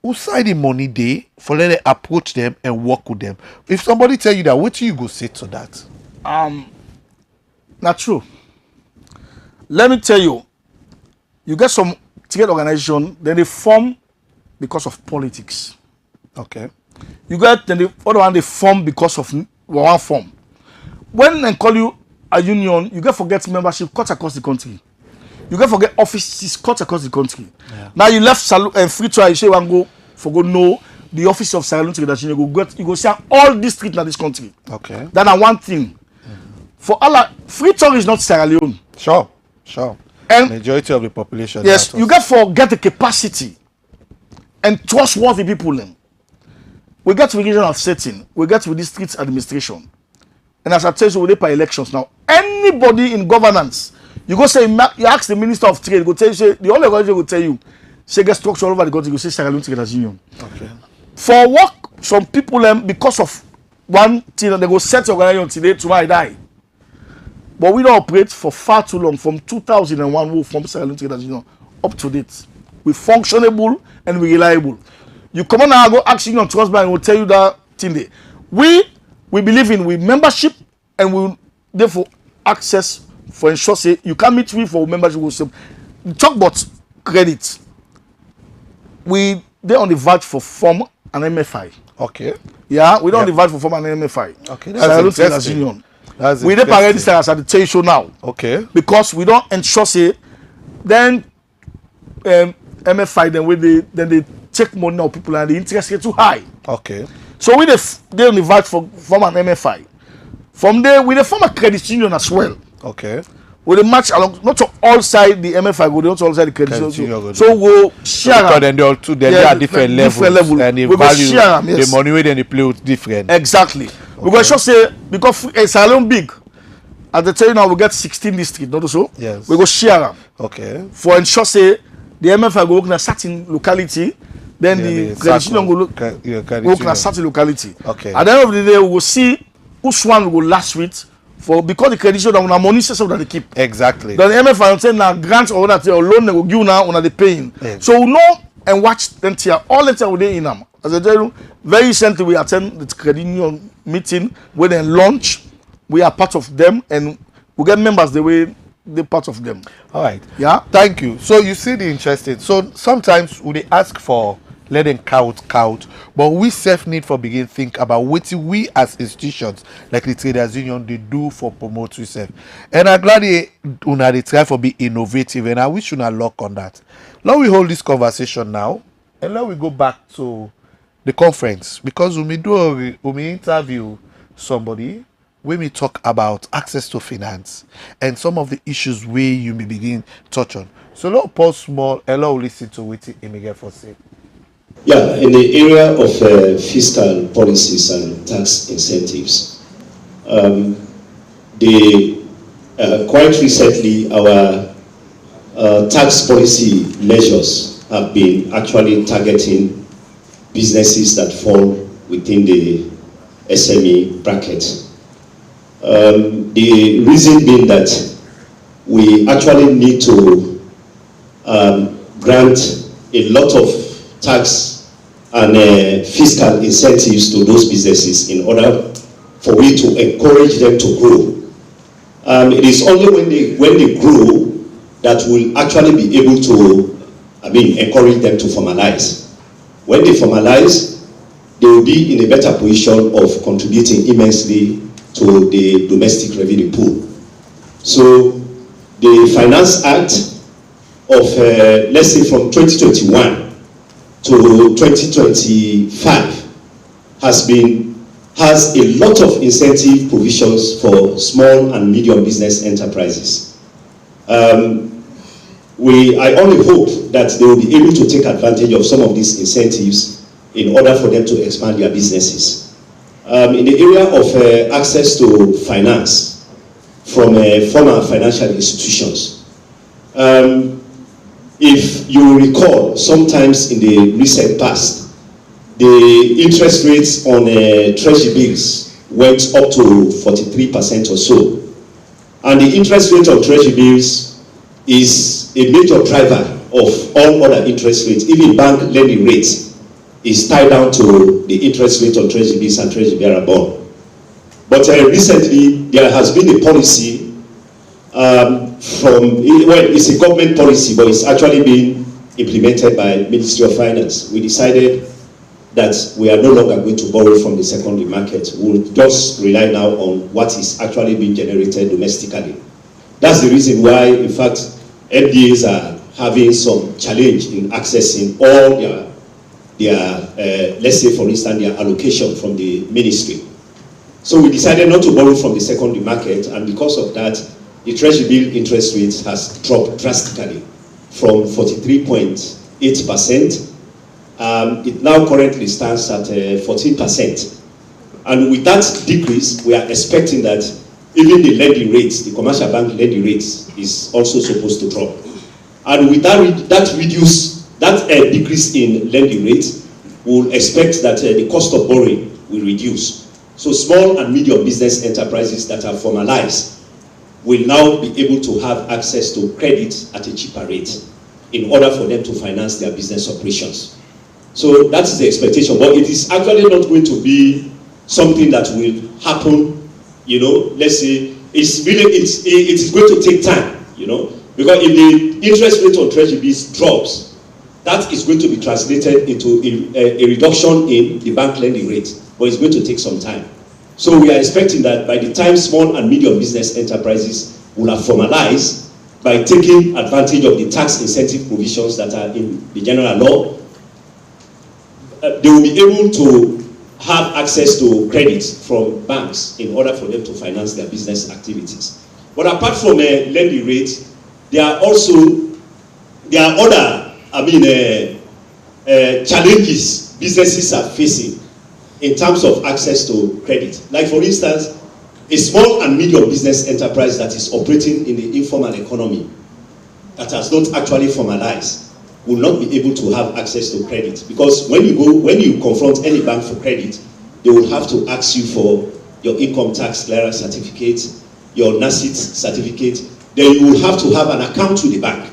who side the money they for let them approach them and work with them. If somebody tell you that, what do you go say to that? Not true. Let me tell you, you get some ticket organization, then they form because of politics. Okay. You get then the other one they form because of one form. When they call you a union, you get forget membership cut across the country. You get forget offices cut across the country. Yeah. Now you left free trial, you say you want to go for go know the office of Sierra Leone Trade Union, you go see all districts in this country. Okay. That's one thing. For Allah, free trial is not Sierra Leone. Sure. And majority of the population. Yes, you get the capacity and trustworthy people then. We get to regional setting, we get to district administration. And as I tell you, we by elections now. Anybody in governance, you go say, you ask the Minister of Trade, go tell you, say, the only organization will tell you, say get structure all over the country, you go say Sierra Leone Trade Union. Okay. For work, some people, because of one thing, they go set the organization today, tomorrow I die. But we don't operate for far too long, from 2001, we from Sierra Leone Trade Union up to date. We're functionable and we're reliable. You come on now, go ask Union CROSS-BRODER and we'll tell you that thing there. We believe in membership, and we therefore access for ensure say you can't meet me for membership. We'll talk about credit. They're on the verge for form an MFI. Okay. Yeah, we don't on the verge for form an MFI. Okay, that's interesting. We don't register as at the tell show now. Okay. Because we don't ensure say then MFI then they take money of people and the interest rate too high. Okay. So we they on the verge for form an MFI. From there we form a credit union as well. Okay. We the match along not to all side the MFI, we don't all side the credit union. So we'll share. Because then they are different levels, and the value share, yes. The money then they play with different. Exactly. Okay. We go just say because it's a little big. At the time now we get 16 districts, not so. Yes. We go share them. Okay. For ensure say the MFI go work in a certain locality, then the credit union go work in a certain locality. Okay. At the end of the day, we will see which one we go last with. For because the credit union that money system that they keep. Exactly. Then the MFI say now grants or that or loan they go give now on the paying. Yes. So we know and watch them here all the time they in them. As I tell you, very recently we attend the credit union meeting where they launch. We are part of them and we get members the way they're part of them. All right. Yeah. Thank you. So you see the interesting. So sometimes we ask for let them count, but we self need for begin think about what we as institutions like the traders union they do for promote yourself. And I'm glad they try for be innovative, and I wish you not luck on that. Now we hold this conversation now, and now we go back to the conference because we interview somebody when we talk about access to finance and some of the issues where you may begin touch on. So let's pause small and let's listen to what he may get for say. Yeah, in the area of fiscal policies and tax incentives, quite recently our tax policy measures have been actually targeting businesses that fall within the SME bracket. The reason being that we actually need to grant a lot of tax and fiscal incentives to those businesses in order for we to encourage them to grow. It is only when they grow that we'll actually be able to, encourage them to formalize. When they formalize, they will be in a better position of contributing immensely to the domestic revenue pool. So the Finance Act of, let's say from 2021 to 2025 has a lot of incentive provisions for small and medium business enterprises. I only hope that they will be able to take advantage of some of these incentives in order for them to expand their businesses. In the area of access to finance from former financial institutions, if you recall, sometimes in the recent past, the interest rates on treasury bills went up to 43% or so. And the interest rate on treasury bills is a major driver of all other interest rates. Even bank lending rates is tied down to the interest rate on treasury bills and treasury bearer bond. But recently, there has been a policy it's a government policy, but it's actually being implemented by Ministry of Finance. We decided that we are no longer going to borrow from the secondary market. We'll just rely now on what is actually being generated domestically. That's the reason why, in fact, MDAs are having some challenge in accessing all their let's say, for instance, their allocation from the ministry. So we decided not to borrow from the secondary market, and because of that, the treasury bill interest rate has dropped drastically from 43.8%. It now currently stands at 14%. And with that decrease, we are expecting that even the lending rates, the commercial bank lending rates, is also supposed to drop. And with that decrease in lending rates, we'll expect that the cost of borrowing will reduce. So small and medium business enterprises that are formalized will now be able to have access to credit at a cheaper rate in order for them to finance their business operations. So that is the expectation, but it is actually not going to be something that will happen, let's say, it is going to take time, because if the interest rate on treasury bills drops, that is going to be translated into a reduction in the bank lending rate, but it's going to take some time. So we are expecting that by the time small and medium business enterprises will have formalized by taking advantage of the tax incentive provisions that are in the general law, they will be able to have access to credit from banks in order for them to finance their business activities. But apart from lending rates, there are other challenges businesses are facing in terms of access to credit. Like, for instance, a small and medium business enterprise that is operating in the informal economy that has not actually formalized will not be able to have access to credit, because when you confront any bank for credit, they will have to ask you for your income tax clearance certificate, your NACIT certificate. Then you will have to have an account with the bank.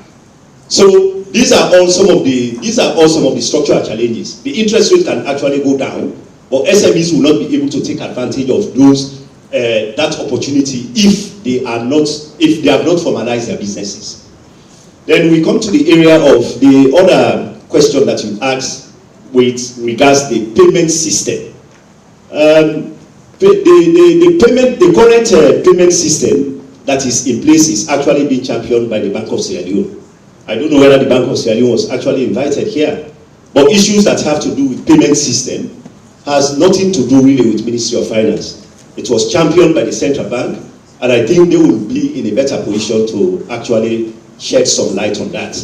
So these are all some of the structural challenges. The interest rate can actually go down, but SMEs will not be able to take advantage of that opportunity if they have not formalized their businesses. Then we come to the area of the other question that you asked with regards to the payment system. The current payment system that is in place is actually being championed by the Bank of Sierra Leone. I don't know whether the Bank of Sierra Leone was actually invited here, but issues that have to do with payment system has nothing to do really with Ministry of Finance. It was championed by the central bank, and I think they will be in a better position to actually shed some light on that.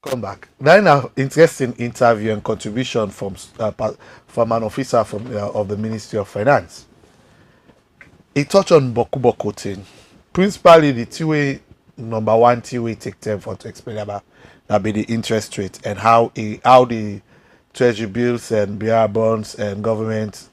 Come back. Then an interesting interview and contribution from an officer of the Ministry of Finance. He touched on Boku thing. Principally the two-way, number one two-way take time for to explain about that be the interest rate and how the treasury bills and bearer bonds and government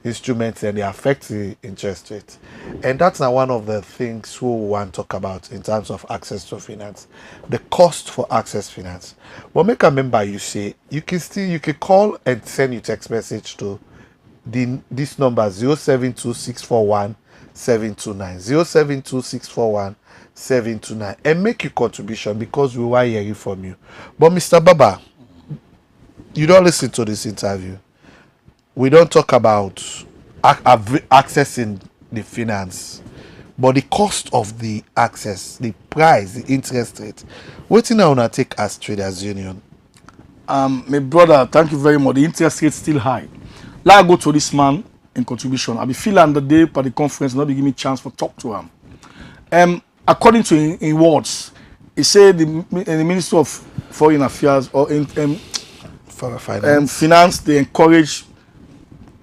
instruments and they affect the interest rate. And that's now one of the things we want to talk about in terms of access to finance, the cost for access finance. But make a member, you say you can call and send your text message to this number 072641 729 072641 and make your contribution, because we want to hear from you. But Mr. Baba, you don't listen to this interview. We don't talk about accessing the finance, but the cost of the access, the price, the interest rate. What thing I want to take as traders union? My brother, thank you very much. The interest rate is still high. Let I go to this man in contribution. I'll be feeling the day for the conference, not be give me chance for talk to him. According to in words, he said the Ministry of Foreign Affairs or finance, they encourage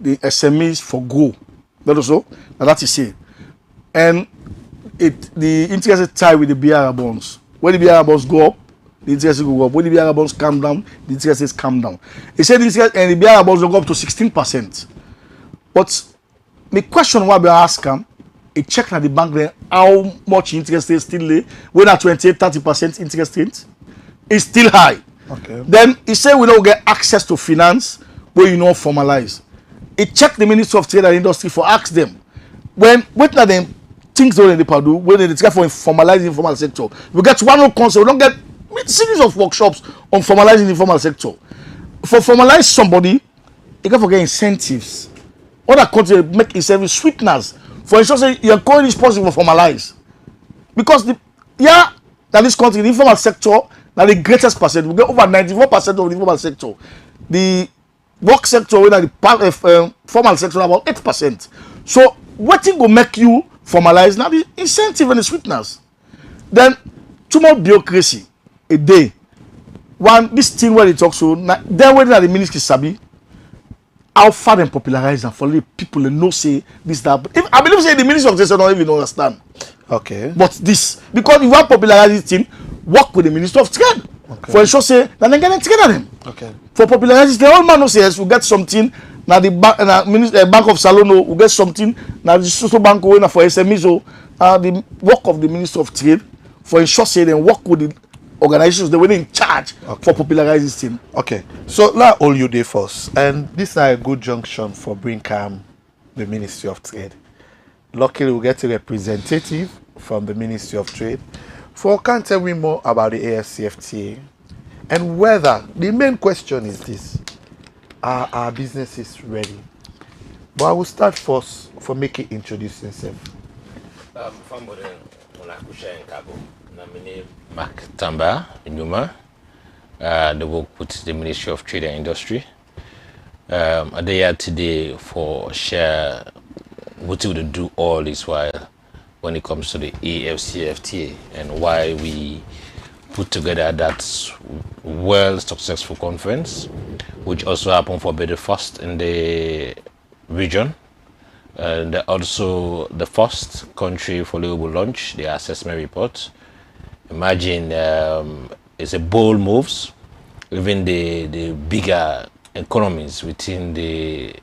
the SMEs for grow. That also, now that is it. And the interest is tied with the BR bonds. When the BR bonds go up, the interest will go up. When the BR bonds come down, the interest is come down. He said the interest and the BR bonds will go up to 16%. But the question why we ask them, a check at the bank then how much interest rate still lay, when at 28-30% interest rate is still high. Okay. Then he say we don't get access to finance where you know formalize. He check the Ministry of Trade and Industry for ask them when are them things don't in the Padu when they try for formalize the informal sector. We get one whole concept, we don't get series of workshops on formalizing the informal sector. For formalize somebody, you can forget incentives. Other countries make incentives sweeteners for ensure say you encourage this person to formalize. Because that this country, the informal sector, now the greatest percent, we get over 94% of the informal sector. The work sector, when the formal sector, about 8%. So what thing will make you formalize now the incentive and the sweeteners? Then too much bureaucracy a day. One this thing where they talk so then when the ministry sabi how far them popularize and for the people they know say this that. If I believe say the Ministry of Justice don't even understand. Okay. But this because you want popularize this thing, work with the Ministry of Trade. Okay. For ensure say that they get together them. Okay. For popularize the whole man no say yes, we get something. Now the Bank of Salono will get something. Now the social bank going for SMEs. So the work of the Ministry of Trade for ensure say they work with the organizations they were in charge for popularizing this thing. Okay. So now all you day first, and this is a good junction for Brinkam, the Ministry of Trade. Luckily, we get a representative from the Ministry of Trade. Can tell me more about the AFCFTA and whether the main question is this: are our businesses ready? But I will start first for Makit introduce himself. Makit the work with the Ministry of Trade and Industry. I'm here today for share what we do all this while when it comes to the AFCFTA and why we put together that well successful conference, which also happened for the first in the region. And also the first country for global launch the assessment report. Imagine it's a bold moves. Even the bigger economies within the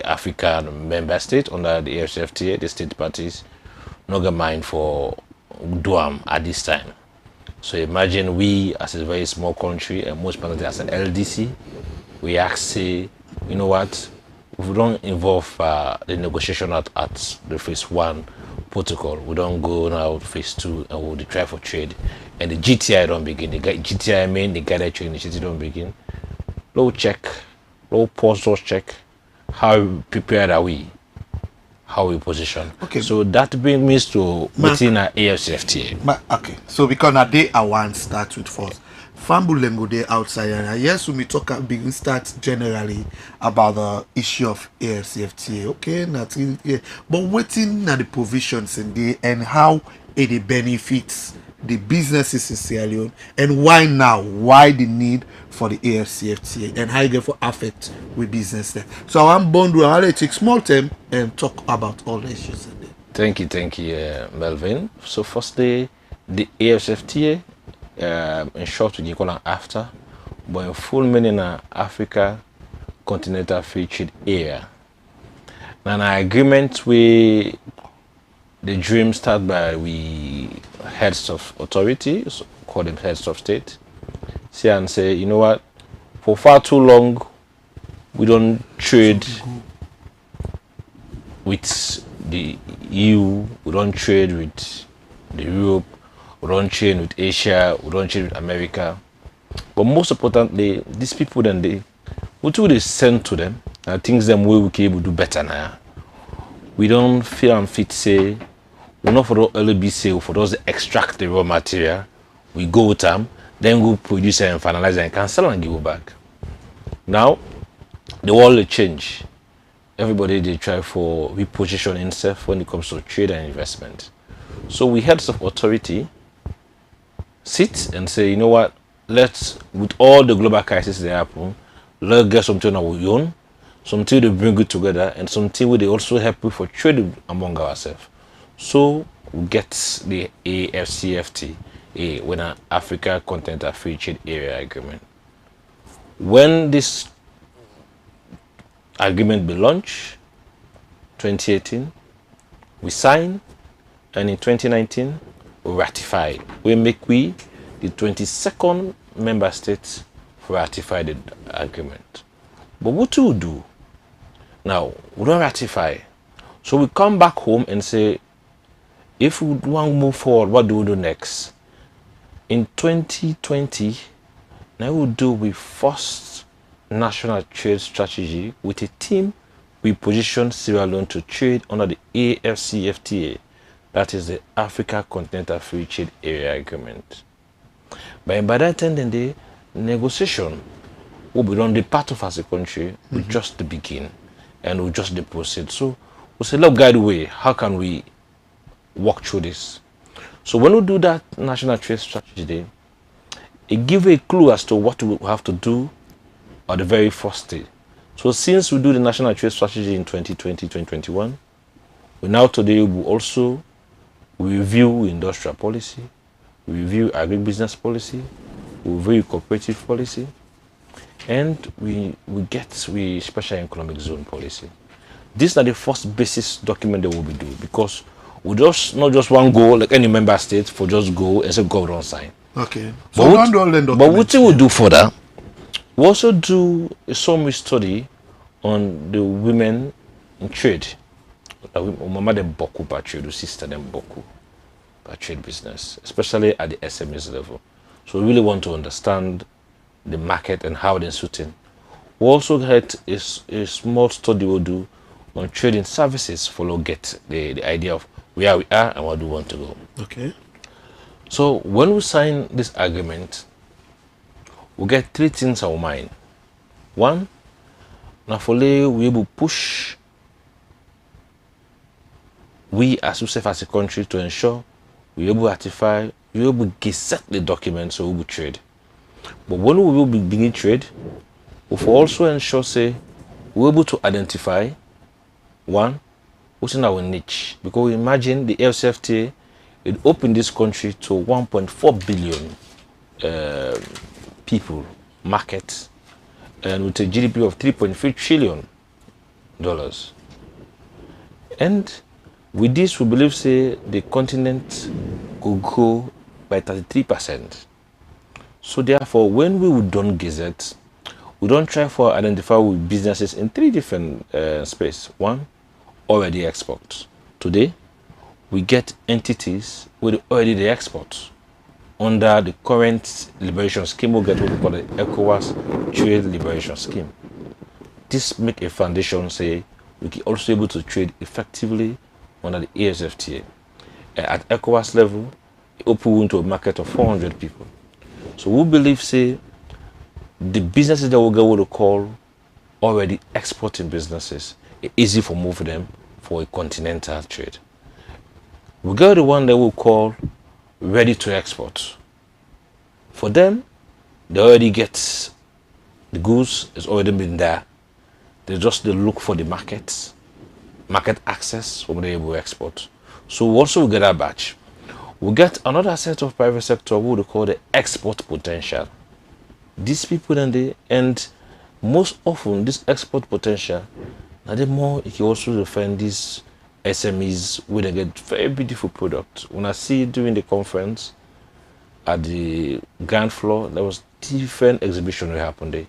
African member state under the AFCFTA, the state parties, no get mind for Duam at this time. So imagine we as a very small country and most importantly as an LDC, we actually, you know what, if we don't involve the negotiation at the phase 1 protocol, we don't go now phase 2 and we'll try for trade. And the GTI don't begin. The GTI mean the guided trade initiative don't begin. Low check, low pause check. How prepared are we? How we position? Okay. So that brings me to within our AFCFTA. Okay. So because now day I want start with first. Fambulengo day outside and yes we begin start generally about the issue of AFCFTA. Okay, not really, yeah. But waiting at the provisions in the and how it benefits the businesses in Sierra Leone and why now? Why the need for the AFCFTA and how you get for affect with business there. So I'm bound to I'll take small time and talk about all the issues in there. Thank you, Melvin. So firstly, the AFCFTA, in short, we call it AFTA, but in full meaning Africa Continental Free Trade Area. Now, an agreement with the dream start by we heads of authority, so call them heads of state, say and say, you know what, for far too long, we don't trade with the EU, we don't trade with the Europe, we don't trade with Asia, we don't trade with America. But most importantly, these people then what do they send to them and things them way we can able to do better now. We don't feel unfit say we're not for the LBC for those that extract the raw material. We go with them, then go produce and finalize and cancel and give it back. Now the world will change. Everybody they try for reposition himself when it comes to trade and investment. So we heads of authority sit and say, you know what, let's with all the global crises that happen, let's get something on our own, something to bring it together and something where they also help for trade among ourselves. So we get the AFCFTA, when an Africa Continental Free Trade Area Agreement. When this agreement be launched 2018, we sign, and in 2019 we ratify. We make we the 22nd member state ratify the agreement. But what do we do now? We don't ratify, so we come back home and say, if we want to move forward, what do we do next? In 2020, now we'll do the first national trade strategy with a team. We position Sierra Leone to trade under the AFCFTA, that is the Africa Continental Free Trade Area Agreement. But by that time, then the negotiation will be done. The part of as a country will just begin, and we'll just proceed. So we'll say, look, guide the way. How can we walk through this? So when we do that national trade strategy day, it gives a clue as to what we have to do at the very first day. So since we do the national trade strategy in 2020, 2021, we now today will also review industrial policy, review agribusiness policy, review cooperative policy, and we get special economic zone policy. These are the first basis document that we will do, because we just not just one goal like any member state for just go and say go don't sign. Okay. So we don't do all the documents. But what we do for that, we also do a summary study on the women in trade. Mama them boku by trade, the sister them boku by trade business, especially at the SMEs level. So we really want to understand the market and how they're suiting. We also had a small study we'll do on trading services, follow get the idea of where we are and where we want to go. Okay. So when we sign this agreement, we get three things in our mind. One, now for we able push we as yourself as a country to ensure we able ratify, we able set the document so we will trade. But when we will begin trade, we will also ensure say we're able to identify one, what's in our niche. Because we imagine the AFCFTA, it opened this country to 1.4 billion people market, and with a GDP of $3.3 trillion. And with this, we believe say the continent could grow by 33%. So therefore, when we would done Gazette, we don't try for identify with businesses in three different space. One, already export. Today, we get entities with already the export. Under the current liberation scheme, we'll get what we call the ECOWAS Trade Liberation Scheme. This make a foundation say we can also able to trade effectively under the AFCFTA. At ECOWAS level, it open to a market of 400 people. So we believe say the businesses that we'll go what we call already exporting businesses, it's easy for move them for a continental trade. We got the one that we'll call ready to export. For them, they already get the goods, it's already been there. They look for the market access when they're able to export. So we also get that batch. We get another set of private sector what we call the export potential. These people and most often this export potential, now the more you can also define these SMEs where they get very beautiful products. When I see during the conference at the ground floor, there was different exhibition that happened there.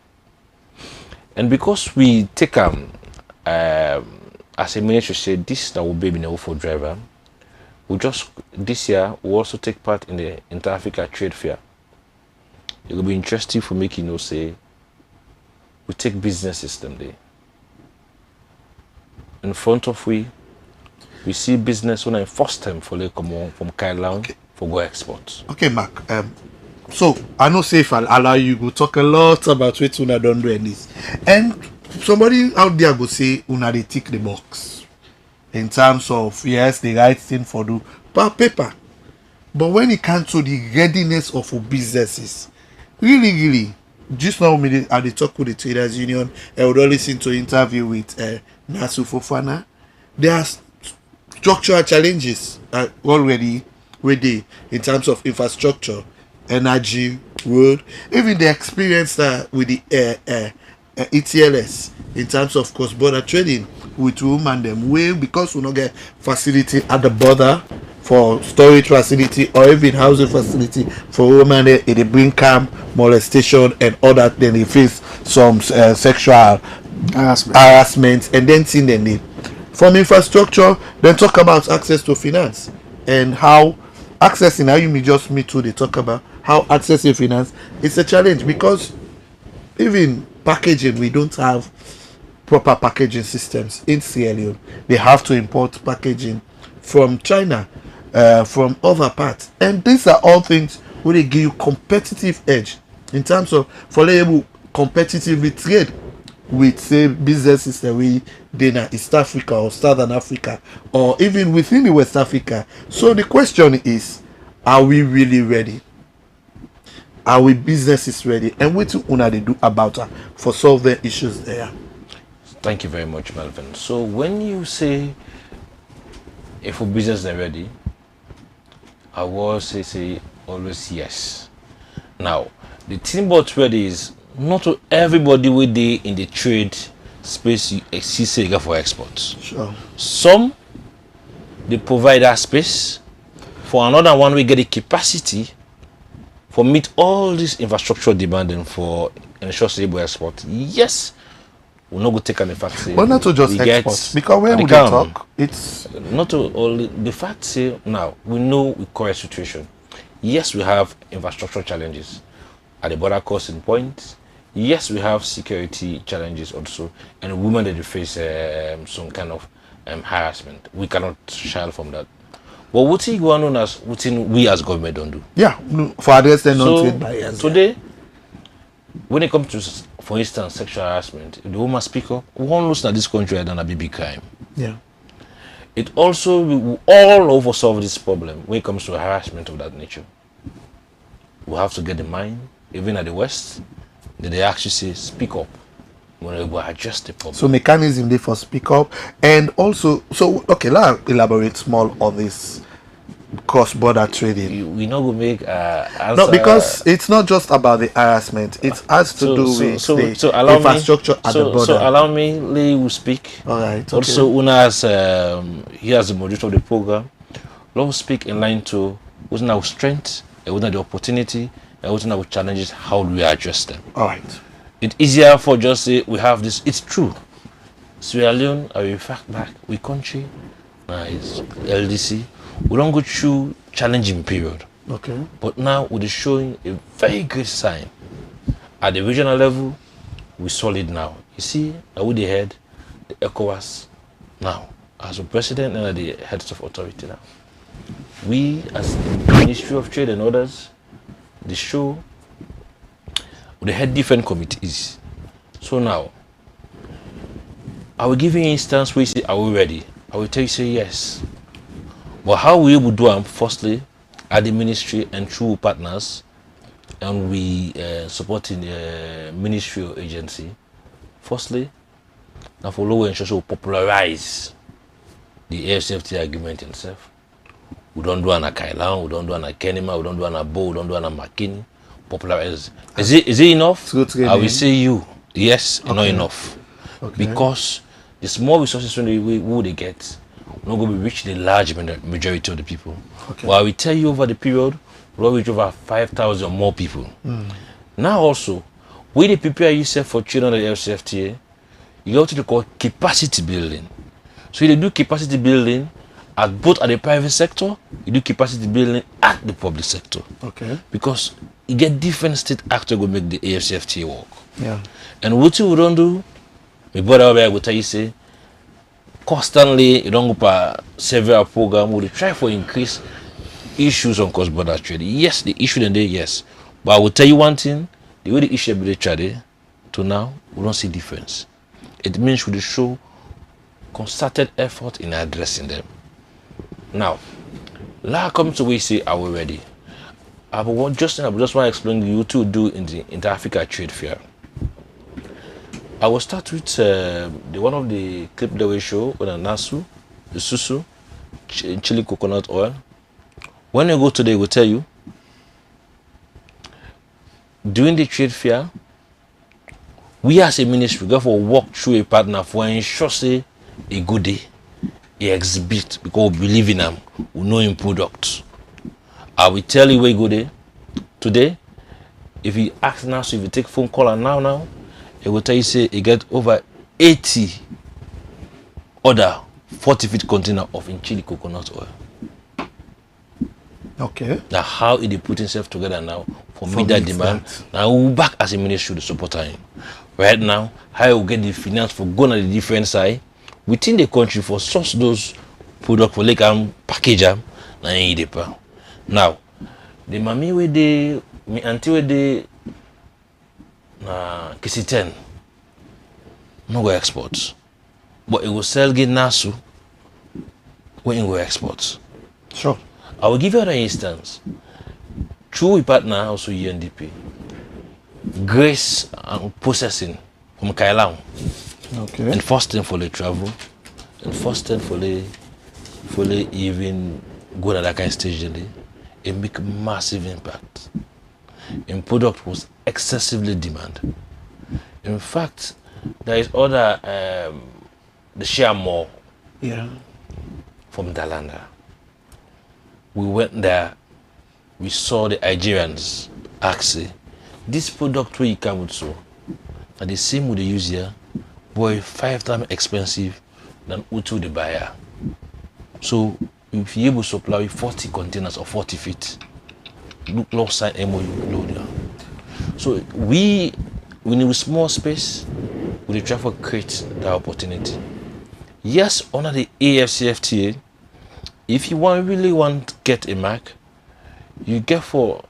And because we take as a ministry say this that will be in for driver, we just this year we also take part in the Inter-Africa Trade Fair. It will be interesting for making say we take business system there. In front of we see business when I first time for they come on from Kailan okay. For go export. Okay, Mark. So I know say if I allow you go talk a lot about what una don't do in this. And somebody out there go say una they tick the box in terms of yes, the right thing for do per paper. But when it comes to the readiness of businesses, really, just now I talk with the traders union. I would listen to interview with Nasu Fofana. There are structural challenges already with the in terms of infrastructure, energy, road, even the experience with the ETLS in terms of cross-border trading with women them way because we not get facility at the border for storage facility or even housing facility for women. They bring calm molestation and all that, then they face some sexual harassment and then thing then they from infrastructure then talk about access to finance and how accessing how you may just me too they talk about how accessing finance is a challenge because even packaging we don't have proper packaging systems in Sierra Leone. They have to import packaging from China, from other parts, and these are all things where they give you competitive edge in terms of for able competitively trade with say businesses that we in East Africa or Southern Africa or even within the West Africa. So the question is, are we really ready? Are we businesses ready? And what do they do about for solve the issues there? Thank you very much, Melvin. So when you say if a business is ready, I will say always yes. Now, the thing about ready is not to everybody with the in the trade space you see say for exports. Sure. Some they provide that space. For another one, we get the capacity for meet all this infrastructure demanding for ensure stable export. Yes, we're not going to take an fact. But not to just export, because when we talk, it's not to only the fact say now we know we current situation. Yes, we have infrastructure challenges at the border crossing points. Yes, we have security challenges also, and women that face some kind of harassment. We cannot shy from that. But what is going on as what we as government don't do? Yeah, for addressing non-trade barriers. Today, when it comes to, for instance, sexual harassment, if the woman speak up, one looks at this country and a big crime. Yeah. It also will all over solve this problem when it comes to harassment of that nature. We have to get the mind, even at the West, that they actually say speak up when we will adjust the problem. So mechanism there for speak up and also so okay, let's elaborate small on this cross-border trading. We not go make answer. No, because it's not just about the harassment. It has to do with the infrastructure at the border. So allow me, Lee will speak. All right. Okay. Also, Una has he has the moderator of the program. Let us speak in line to what's our strength, and what's the opportunity, and what's our challenges. How do we address them? All right. It's easier for just say we have this. It's true. Sierra Leone, are in fact back. We country, it's LDC. We don't go through challenging period. Okay. But now we're showing a very great sign. At the regional level, we're solid now. You see, now with the head, the ECOWAS now, as a president and the heads of authority now. We as the Ministry of Trade and others, they show they had different committees. So now, I will give you an instance where you say, are we ready? I will tell you, say yes. But how we will do them, firstly, at the ministry and through partners, and we supporting the ministry or agency. Firstly, now for lower ensure we popularize the AFCFTA agreement itself. We don't do an Akailan, we don't do an Kenema, we don't do an Abo, we don't do an Makini. Popularize. Is it enough? I will say you. Yes, okay. Not enough. Okay. Because the small resources they get, not going to reach the large majority of the people. Okay. Well, I will tell you over the period, we'll reach over 5,000 more people. Now also, when they prepare yourself for children at the AFCFTA, you go to the called capacity building. So you do capacity building at both at the private sector, you do capacity building at the public sector. Okay. Because you get different state actors go make the AFCFTA work. Yeah. And what you don't do, my brother will tell you say, constantly you don't go for several programs will try for increase issues on cross-border trade. Yes, the issue in there, yes. But I will tell you one thing, the way the issue be trade to now, we don't see difference. It means we show concerted effort in addressing them. Now, let's come to we say, are we ready? I just want to explain you to do in the Inter-Africa Trade Fair. I will start with the one of the clip that we show with a nasu, the susu, chili coconut oil. When you go today, they will tell you during the trade fair, We as a ministry therefore walk through a partner for ensure say a good day, a exhibit because we believe in them, we know in products. I will tell you where good day. Today, if you ask now, so if you take phone call and now, it will tell you say you get over 80 other 40-feet container of in chili coconut oil. Okay. Now how it is putting itself together now for meet that demand. Now we back as a ministry to support him. Right now, how we get the finance for going on the different side within the country for source those products for like package them now the mommy where they me auntie where they na kisi 10 no go exports, but it will sell get nasu when it go exports. Sure. I will give you another instance. Through we partner also UNDP, Grace and processing from Kailang. Okay. And first thing for the travel, and first thing for the even go to that kind of stage, it make massive impact. And product was excessively demand. In fact, there is other the share more from Dalanda. We went there, we saw the Nigerians actually. This product where you come with so, and the same would they use here, boy 5 times expensive than Utu the buyer. So if you able to supply 40 containers or 40 feet, look lost side MOU load there. So we in a small space, we try to create the opportunity. Yes, under the AFCFTA, if you really want to get a mark, you get for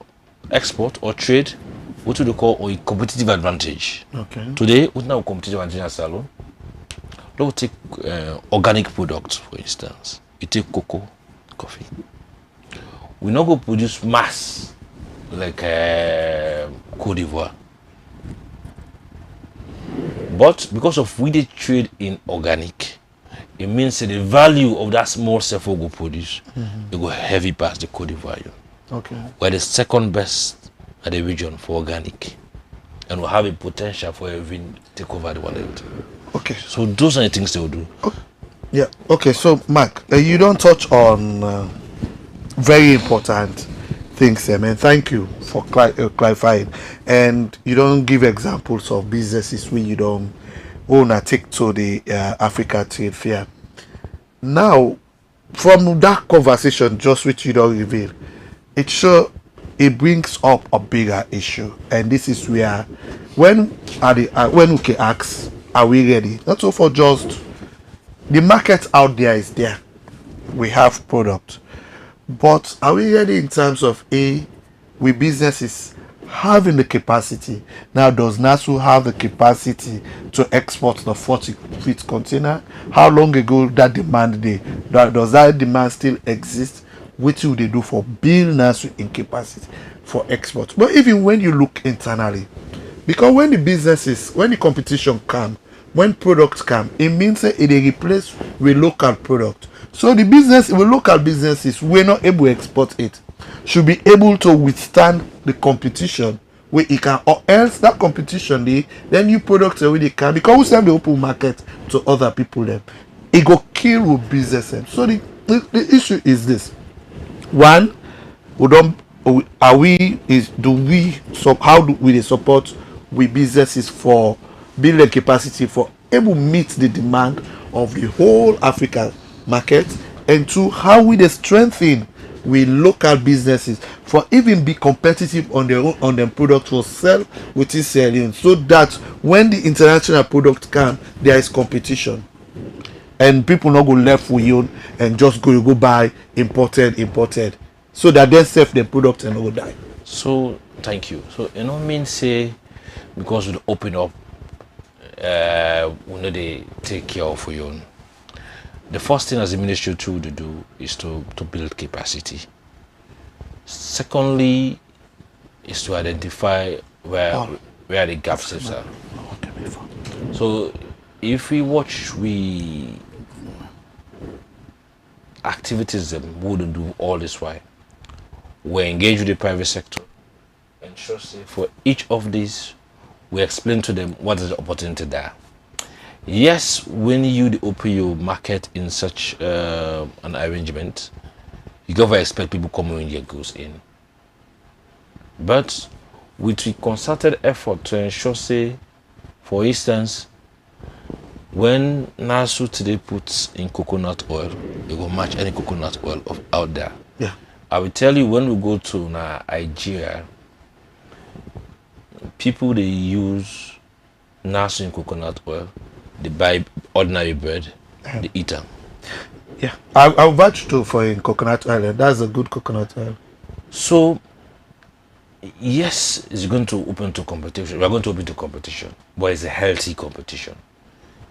export or trade what we call a competitive advantage. Okay. Today, we now competitive advantage as alone. Let's take organic products, for instance. You take cocoa, coffee. We not go produce mass like Cote d'Ivoire. But because of we did trade in organic, it means that the value of that small self will go produce, it go heavy past the Cote d'Ivoire. Okay. We're the second best at the region for organic, and we have a potential for even take over the world. Okay. So those are the things they will do. Yeah. Okay. So, Mark, you don't touch on very important things, man. Thank you for clarifying. And you don't give examples of businesses where you don't own a take to the Africa Trade Fair. Now, from that conversation, just which you don't reveal, it brings up a bigger issue, and this is where when we can ask, are we ready? Not so for just the market out there is there, we have product, but are we ready in terms of we businesses having the capacity? Now, does NASU have the capacity to export the 40-feet container? How long ago that demand does that demand still exist? What will they do for build NASU in capacity for export? But even when you look internally, because when the competition come, when products come, it means that it replace with local product. So the local businesses we're not able to export it should be able to withstand the competition where it can, or else that competition then new products already can, because we send the open market to other people then it go kill with business. So the issue is this. One, how do we support we businesses for building capacity for able meet the demand of the whole Africa market? And two, how we strengthen we local businesses for even be competitive on their product for sell which is selling, so that when the international product come, there is competition and people not go left with you and just go buy imported, so that they save their product and all die. So thank you. So you know mean say because we open up, we know they take care of your own. The first thing as a ministry to do is to build capacity. Secondly, is to identify where the gaps are. So if we watch activities that wouldn't do all this while, we engage with the private sector, ensure for each of these we explain to them what is the opportunity there. Yes, when you open your market in such an arrangement, you never expect people coming when your goods in. But with a concerted effort to ensure, say, for instance, when Nasu today puts in coconut oil, it will match any coconut oil out there. Yeah. I will tell you, when we go to Nigeria, people, they use Nasu in coconut oil, they buy ordinary bread, they eat them. Yeah. I'll vouch too for in coconut oil. That's a good coconut oil. So yes, it's going to open to competition. We are going to open to competition, but it's a healthy competition.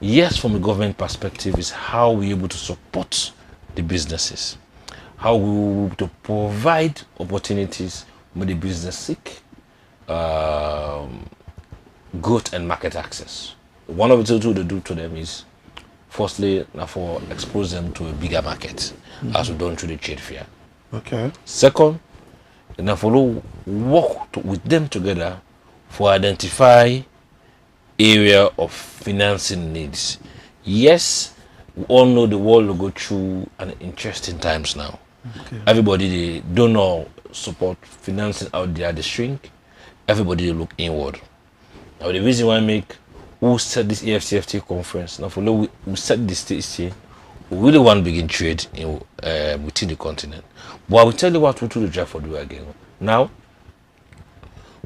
Yes, from a government perspective, is how we're able to support the businesses, how we will to provide opportunities when the business seek growth and market access. One of the things they do to them is, firstly, for expose them to a bigger market, as we done through the trade fair. Okay. Second, and follow work with them together for identify area of financing needs. Yes, we all know the world will go through an interesting times now. Okay. Everybody, they don't know support financing out there, they shrink. Everybody, they look inward. Now the reason why I make who set this AFCFTA conference, now for we set the stage here, we really want to begin trade in within the continent. But I will tell you what we do the job for do again. Now,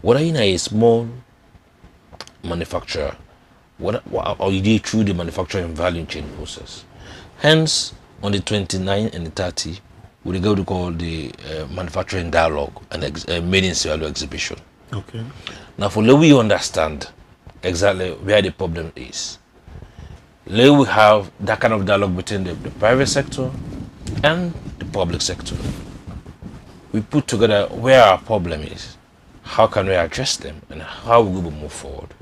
whether you're a small manufacturer, or you did through the manufacturing value chain process. Hence, on the 29th and the 30th, we go to call the manufacturing dialogue and made in Sierra Leone exhibition. Okay. Now, for let we understand exactly where the problem is. Let we have that kind of dialogue between the private sector and the public sector. We put together where our problem is, how can we address them, and how we will move forward.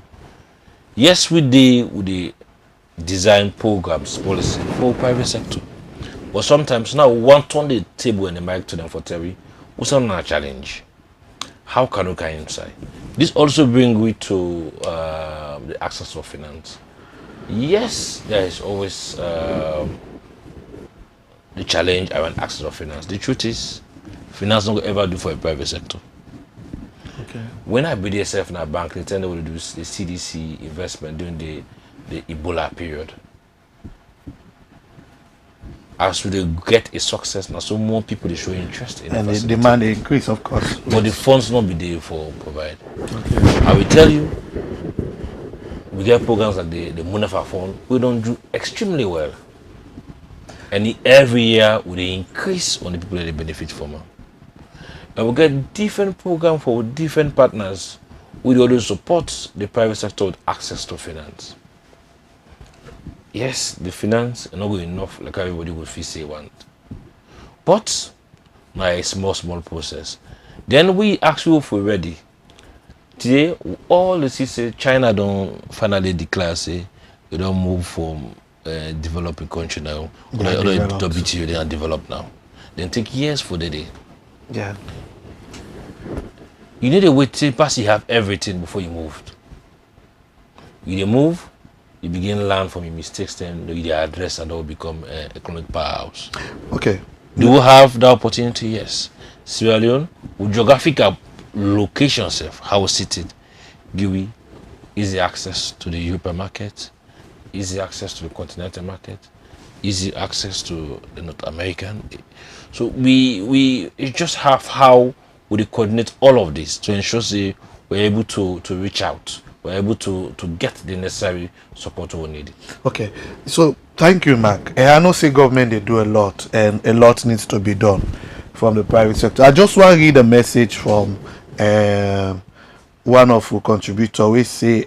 Yes, we design programs, policy for private sector, but sometimes now we want on the table and the mic to them for Terry, what's on a challenge. How can we get inside? This also brings we to the access of finance. Yes, there is always the challenge around access of finance. The truth is, finance don't ever do for a private sector. Okay. When I BDSF yourself in a bank, they tend to do the CDC investment during the Ebola period. As we get a success now, so more people they show interest in And the the facility. demand increase, of course. But the funds not be there for provide. Okay. I will tell you, we get programs like the Munafa Fund, we don't do extremely well. And every year we increase on the people that they benefit from. And we get different programs for different partners. We always support the private sector with access to finance. Yes, the finance is not good enough like everybody would feel say want. But now a small process. Then we ask you if we're ready. Today, all the say China don't finally declare say they don't move from developing country now. Other WTO they are developed now. Then take years for the day. Yeah. You need to wait till pass you have everything before you moved. You move, you begin to learn from your mistakes, then you address and that will become an economic powerhouse. Okay. Do we have the opportunity? Yes. Sierra Leone, with geographical location, how we seated, give we easy access to the European market, easy access to the continental market, easy access to the North American. So we just have how we coordinate all of this to ensure say we're able to reach out, we're able to get the necessary support we need. Okay. So thank you, Mark. I know say government they do a lot, and a lot needs to be done from the private sector. I just want to read a message from one of our contributors. We say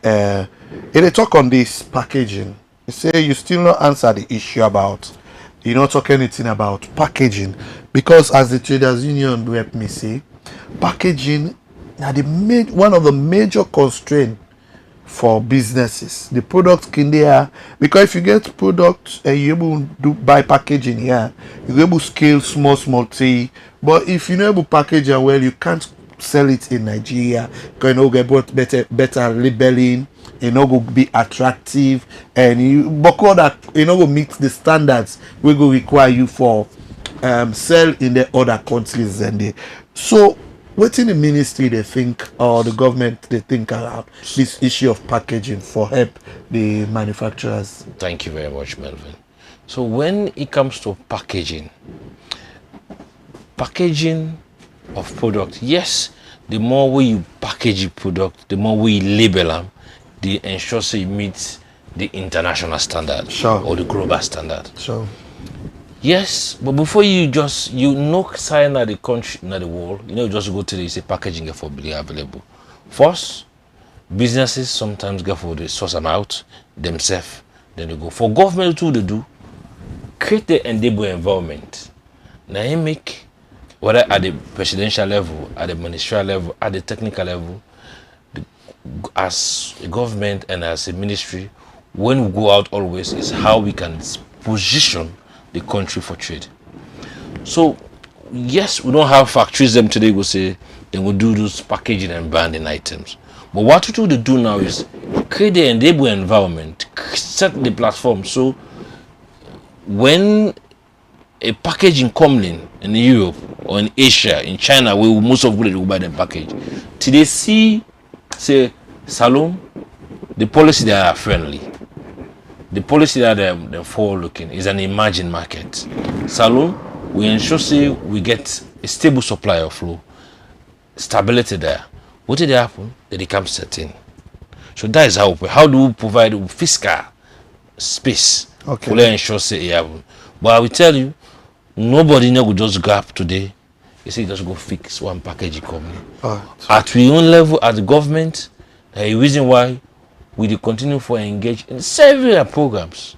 they talk on this packaging. They say you still not answer the issue about you not talk anything about packaging, because as the traders union rep me say, packaging are one of the major constraints for businesses. The product can there, because if you get product and you able to buy packaging here, you able to scale small thing. But if you not able to package it well, you can't sell it in Nigeria, because you know get both better labeling, you know go be attractive, and you because that you know go meet the standards we go require you for sell in the other countries and they so within the ministry they think or the government they think about this issue of packaging for help the manufacturers. Thank you very much, Melvin. So when it comes to packaging of product, yes, the more we you package your product, the more we label them, they ensure so it meets the international standard or the global standard. Sure. Yes, but before you just sign at the country, not the world, you just go to the say packaging for be available. First, businesses sometimes go for the source amount themselves, then they go for government to do create the enable environment. Now you make whether at the presidential level, at the ministerial level, at the technical level, as a government and as a ministry, when we go out always is how we can position the country for trade. So yes, we don't have factories them today go say they will do those packaging and branding items. But what we do now is create the enable environment, set the platform so when a packaging coming in Europe or in Asia, in China, where most of people will buy them package, till they see, say, Salon, the policy that are friendly, the policy that they're forward-looking is an emerging market. Salon, we ensure say we get a stable supply of flow, stability there. What did happen? They become certain. So that is how do we provide fiscal space to ensure say it happen. But I will tell you, nobody will just go up today. You say just go fix one packaging company. At our own level, at the government, there is a reason why we continue for engage in several programs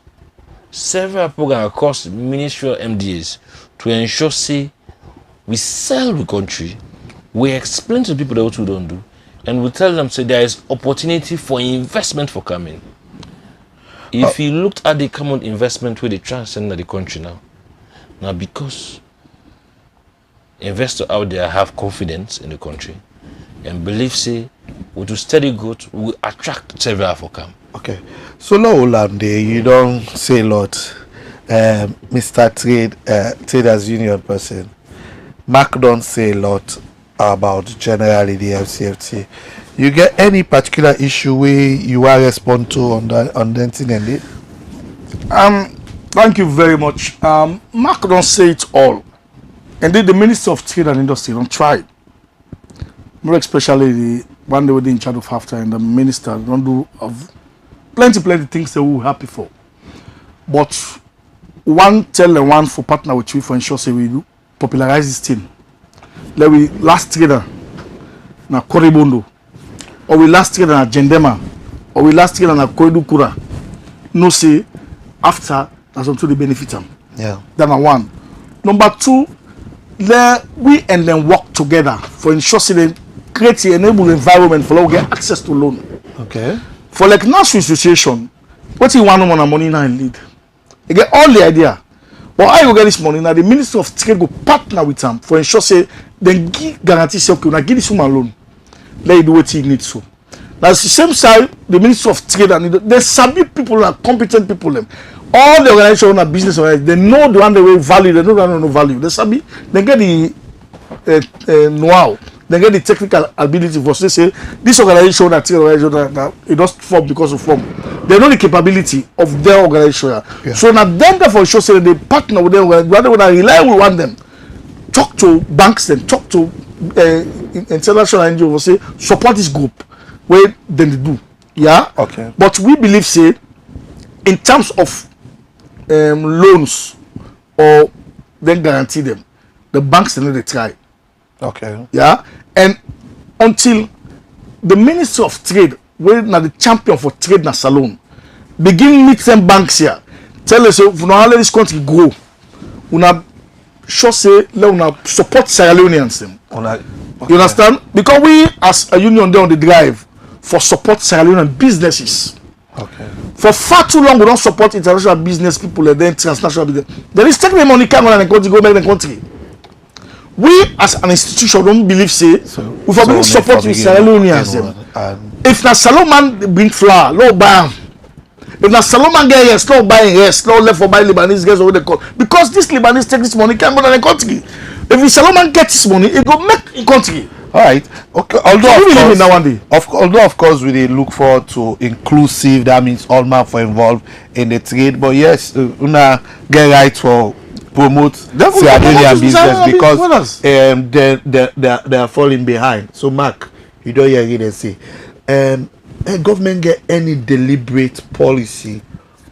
across ministerial MDAs to ensure say we sell the country, we explain to people that what we don't do, and we tell them say there is opportunity for investment for coming. If you looked at the common investment where they transcend the country now because investors out there have confidence in the country and believe say with steady growth we will attract several African. Okay. So now Olande, you don't say a lot. Mr. Traders Union person. Mark don't say a lot about generally the AFCFTA. You get any particular issue where you are respond to on that thing and it? Thank you very much. Mark don't say it all. And the Minister of Trade and Industry don't try. More especially the one they were in charge of AFTA and the minister don't do of plenty things they were happy for. But one tell and one for partner with we for ensure say we do popularize this thing. Like we last trader na Koribondo, or we last trader na Jendema, or we last trader na Koidu Kura. No say after that's until they benefit them. Yeah. That's one. Number two, we and them work together for ensure they create an enable environment for us get access to loan. Okay. For like national association, what you want money now and lead. You get all the idea. But I go get this money now. The Minister of Trade go partner with them for ensure say then give guarantee say okay, now give this woman loan. Let you do what he needs to. That's the same side. The Minister of Trade and they sabi people are competent people. Them. All the organizations are business organizations. They know the one they will value. They know the one no value. They sabi. They get the know-how. They get the technical ability for say this organization that it does form because of form. They know the capability of their organization. Yeah. So now them therefore show say they partner with them. When they rely on one them, talk to banks and talk to international NGOs say support this group where then they do. Yeah. Okay. But we believe say in terms of loans or then guarantee them, the banks they try. Okay. Yeah, and until the Ministry of Trade, where now the champion for trade na Salon, begin meet some banks here, tell us if we let this country grow, we na sure say let una support Sierra Leoneans them. Okay. You understand? Because we as a union there on the drive for support Sierra Leonean businesses. Okay. For far too long we don't support international business people and then transnational business. There is taking money come on and country go make the country. we as an institution don't believe say we for bring support with Sierra Leoneans them. If na Salomon bring flour, no buy am. If na Salomon get yes, no buy yes, no left for buy Lebanese guys over the call. Because this Lebanese take this money can go to the country. If the Salomon get this money, it go make in country. All right. Okay. Although So of we live in course, that one day. although of course we dey look forward to inclusive. That means all man for involved in the trade. But yes, una get right for promote Sierra Leonean business because they are falling behind. So Mark, you don't hear it say, government get any deliberate policy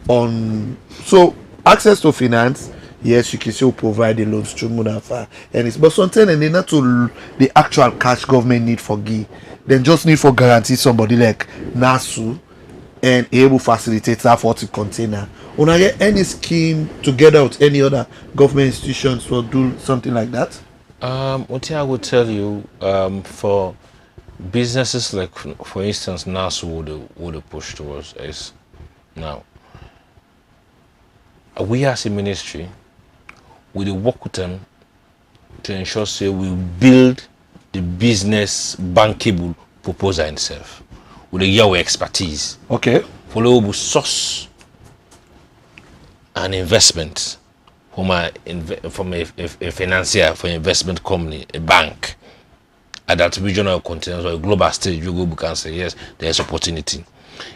on so access to finance. Yes, you can still provide the loans to Munafa, and it's but sometimes and they not to the actual cash government need for GI. Then just need for guarantee somebody like NASU and able facilitate that for the container. When I get any scheme together with any other government institutions to do something like that? What I would tell you, for businesses like, for instance, NASU would push towards is now. We as a ministry, we work with them to ensure say we build the business bankable proposal itself with our expertise. Okay. Follow we source an investment from a financier, for investment company, a bank at that regional continent or a global stage. We can say yes, there's opportunity.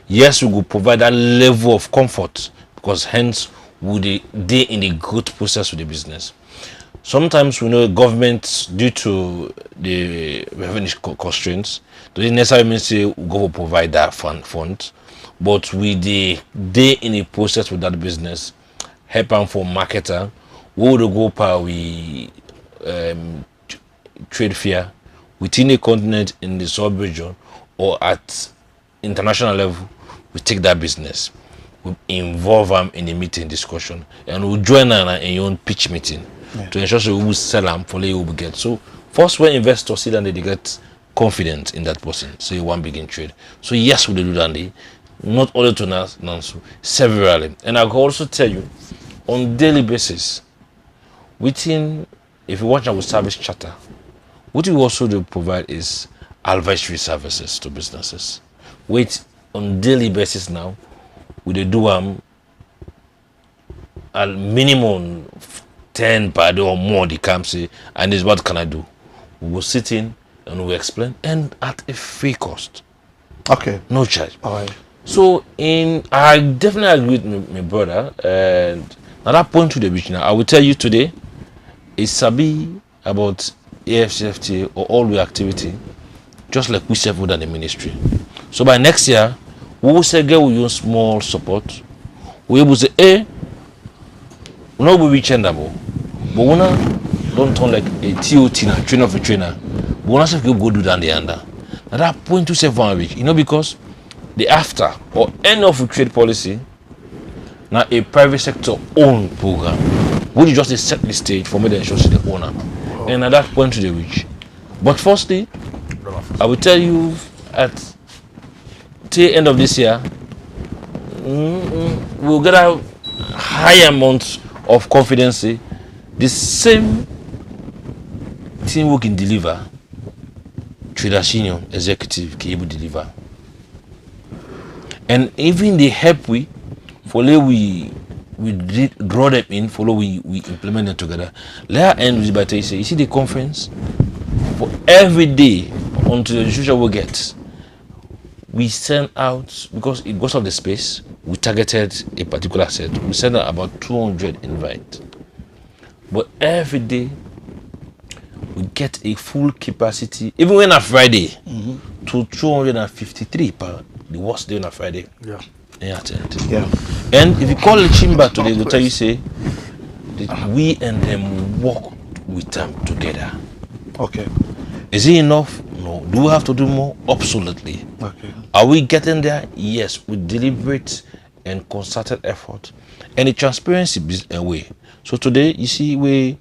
Yes, we will provide that level of comfort because hence would they in the growth process with the business. Sometimes we know government, due to the revenue constraints, doesn't necessarily mean say we go provide that fund, but we they in the process with that business, help them for marketer, we would go per we trade fair within the continent, in the sub-region or at international level. We take that business, we involve them in the meeting discussion, and we join them in your own pitch meeting to ensure so we will sell them for they will get. So first when investors see that they get confidence in that person, so you want begin trade. So yes, we do that, not only to Nansu, severally. And I can also tell you on daily basis, within, if you watch our service charter, what we also do provide is advisory services to businesses. Which on daily basis now, we do a minimum 10 per day or more. They come say, and this what can I do? We will sit in and we explain, and at a free cost. Okay. No charge. All right. So I definitely agree with my brother. And at that point to the beach now, I will tell you today, it's sabi about AFCFTA or all the activity, just like we serve within the ministry. So by next year, we will say, we use small support. We will say, we not be changeable, but we don't turn like a TOT now, trainer of a trainer. We not say go do that the under. At that point to save 1 week, because the after or end of trade policy now a private sector owned program, which is just a set the stage for me to ensure the owner. And at that point to the reach. But firstly, I will tell you at the end of this year, we'll get a high amount of confidence. The same thing we can deliver, traders union executive can able deliver. And even the help we follow we draw them in, follow we implement them together. Let end with the say, you see the conference for every day until the institution will get. We send out, because it goes off the space, we targeted a particular set. We send out about 200 invites. But every day we get a full capacity, even when on Friday, to 253 per the worst day on a Friday. Yeah. Yeah. And if you call the chamber today, they'll tell you say that we and them work with them together. Okay. Is it enough? No. Do we have to do more? Absolutely. Okay. Are we getting there? Yes, with deliberate and concerted effort and a transparency way. So today, you see, we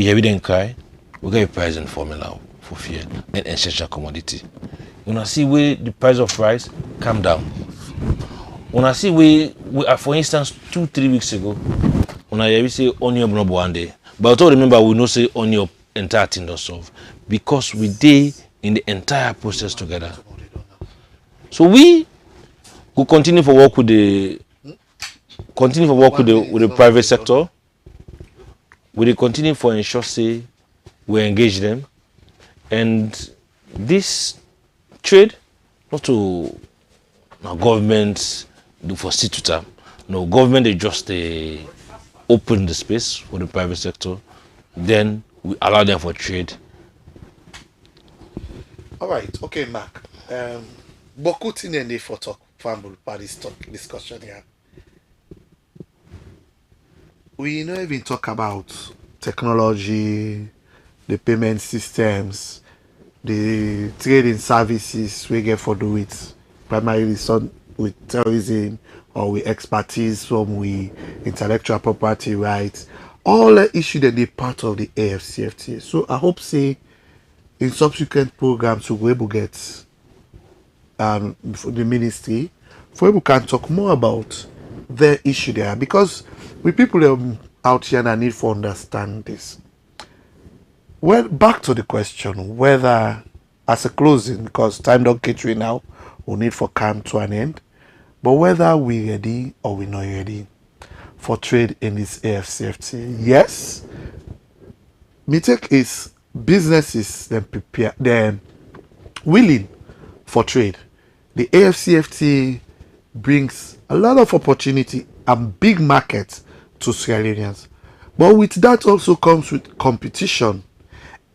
have it and cry. We get a pricing formula for fear and essential commodity. When I see where the price of rice come down. When I see we are, for instance, 2-3 weeks ago, when I say onion no one day, but I remember we know say onion entire thing don't solve because we did in the entire process together. So we will continue to work with the private sector. We will continue for ensure say we engage them, and this trade not to now government do for sit with them. No, government they just open the space for the private sector, then we allow them for trade. All right, okay, Mark. Beaucoup in for talk family parties talk discussion here. We not even talk about technology, the payment systems, the trading services we get for do it primarily some with tourism or with expertise from we intellectual property rights. All the issue that they part of the AFCFTA. So I hope say in subsequent programs we will able get for the ministry for we can talk more about the issue there because we people out here that need to understand this. Well, back to the question whether as a closing because time don't get you now we need for come to an end, but whether we ready or we not ready for trade in this AFCFTA. Yes, me take is businesses then prepare them willing for trade. The AFCFTA brings a lot of opportunity and big markets to Sierra Leoneans. But with that also comes with competition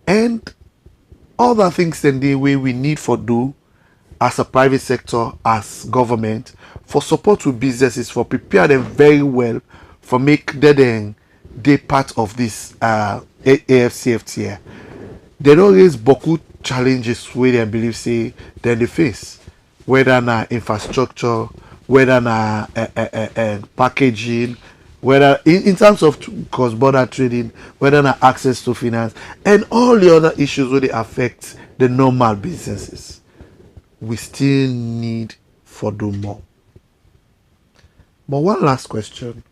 and other things than the way we need for do as a private sector, as government, for support to businesses, for prepare them very well, for make them they part of this AFCFTA. They don't raise beaucoup challenges where they believe say then they face, whether na infrastructure, whether na packaging, whether in terms of cross-border trading, whether na access to finance, and all the other issues where they affect the normal businesses. We still need for do more. But one last question,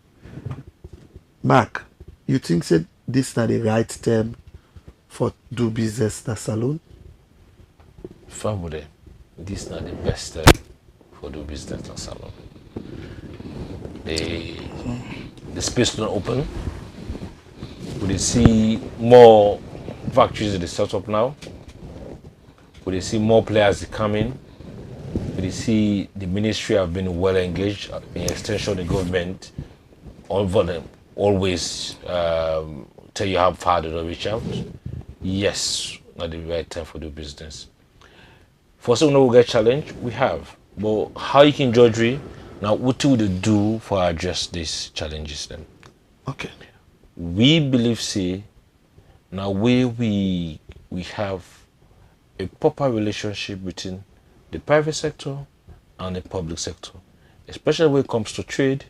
Mark, you think said this is not the right term for do business na salon? Family, this is not the best time for do business in salon. The space don't open. We see more factories that they set up now. We see more players coming. We see the ministry have been well engaged in extension of the government. Over them always tell you how far they don't reach out. Yes, not the right time for the business. For some we get challenged, we have. But how you can judge it? Now, what do they do for address these challenges then? Okay. We believe, say, now where we have a proper relationship between the private sector and the public sector, especially when it comes to trade,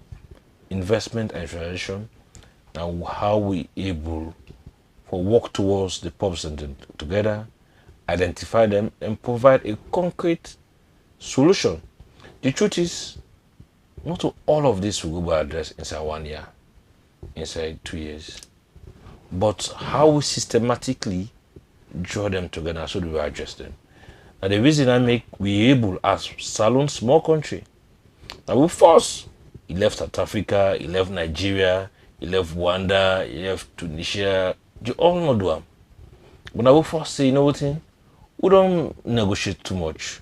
investment and transaction. Now, how we able to work towards the purpose together, identify them, and provide a concrete solution. The truth is, not all of this will be addressed inside 1 year, inside 2 years, but how we systematically draw them together so that we address them. And the reason I make we able as Salon small country. Now we first he left South Africa, he left Nigeria, he left Rwanda, he left Tunisia. You all know them. But now we first say, you know what thing? We don't negotiate too much.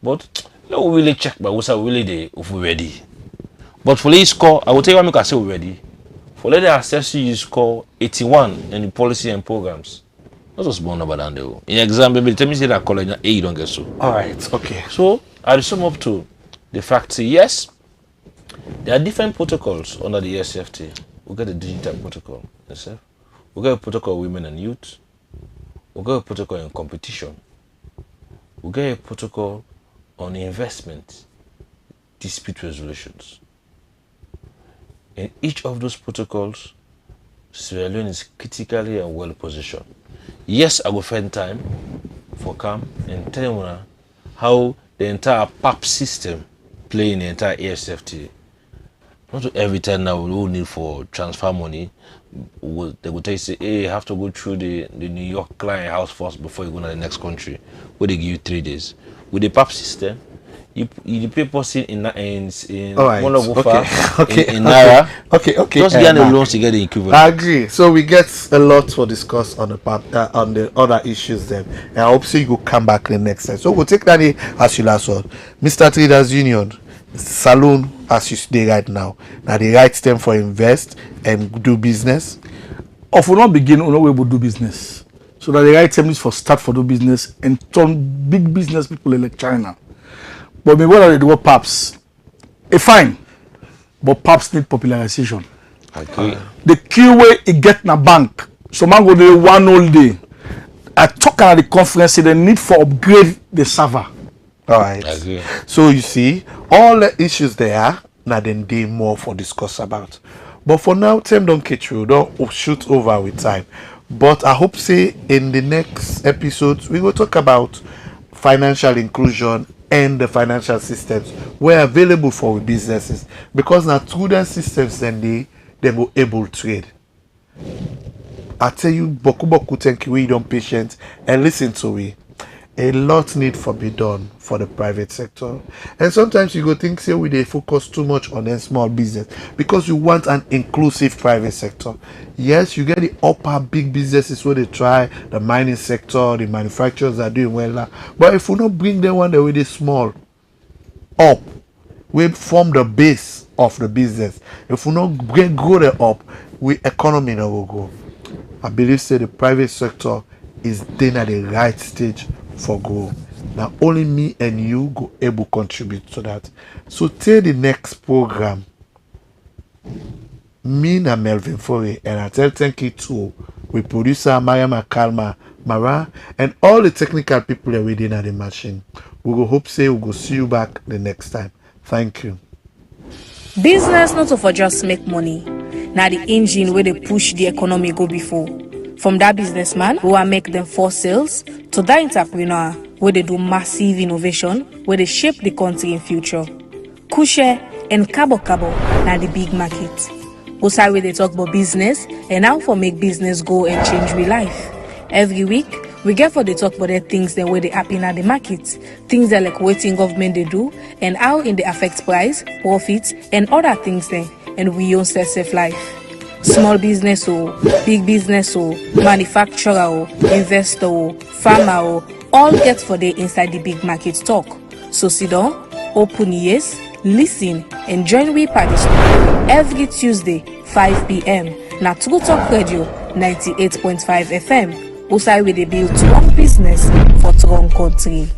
But no, we really check, but we say really there if we ready. But for this score, I will tell you what make I say we ready. For let the assess you score 81 in the policy and programs. Not just born about that though. In exam, baby, tell me say that college A you don't get so. Alright, okay. So I sum up to the fact say yes, there are different protocols under the AFCFTA. We got the digital protocol itself. We got a protocol women and youth. We got a protocol in competition. We got a protocol on investment, dispute resolutions. In each of those protocols, Sierra Leone is critically and well positioned. Yes, I will find time for come and tell you how the entire PAP system play in the entire AFCFTA. Not every time now we will need for transfer money. They will tell you, say, hey, you have to go through the New York client house first before you go to the next country, where they give you 3 days. With the PAP system, you pay person in All right. Monogofa, Okay. in Naira. Okay. Just get the loans to get the equivalent. I agree. So we get a lot to discuss on the on the other issues then. And I hope so you will come back the next time. So we'll take that as you last one. Mr. Traders Union, saloon as you stay right now. Now the right time for invest and do business. If we not begin, we know we will do business. So that the right time is for start for do business and turn big business people like China. But maybe what are the PAPs? Fine. But PAPs need popularization. Okay. The key way it get in a bank, so man go there one whole day. I talk at the conference, say the need for upgrade the server. All right. Agree. So you see, all the issues there, now then they more for discuss about. But for now, time don't catch you, don't shoot over with time. But I hope say in the next episodes we will talk about financial inclusion and the financial systems were available for businesses, because now through the systems then they go able to trade. I tell you, boku thank you, we don't patient and listen to we. A lot need for be done for the private sector, and sometimes you go think say we they focus too much on a small business because you want an inclusive private sector. Yes, you get the upper big businesses where they try, the mining sector, the manufacturers are doing well, but if we not bring them one the way they small up, we form the base of the business. If we not grow them up, we economy now will go. I believe say the private sector is then at the right stage for grow. Now only me and you go able contribute to that. So till the next program, me and Melvin Forey, and I tell thank you to we producer Maya Makalma Mara and all the technical people that within at the machine. We go hope say we go see you back the next time. Thank you. Business not to for just make money. Now the engine where they push the economy go before. From that businessman who will make them for sales to that entrepreneur where they do massive innovation where they shape the country in future. Kushe and Kabo now the big market. Also where they talk about business and how for make business go and change real life. Every week we get for the talk about the things that where they happen at the market, things that like waiting government they do and how in they affect price, profits and other things there, and we own safe life. Small business or big business or manufacturer or investor or farmer or all get for the inside the big market talk. So sit down, open ears, listen and join we participate every Tuesday 5 p.m. na True Talk Radio 98.5 FM. Also with the build strong business for strong country.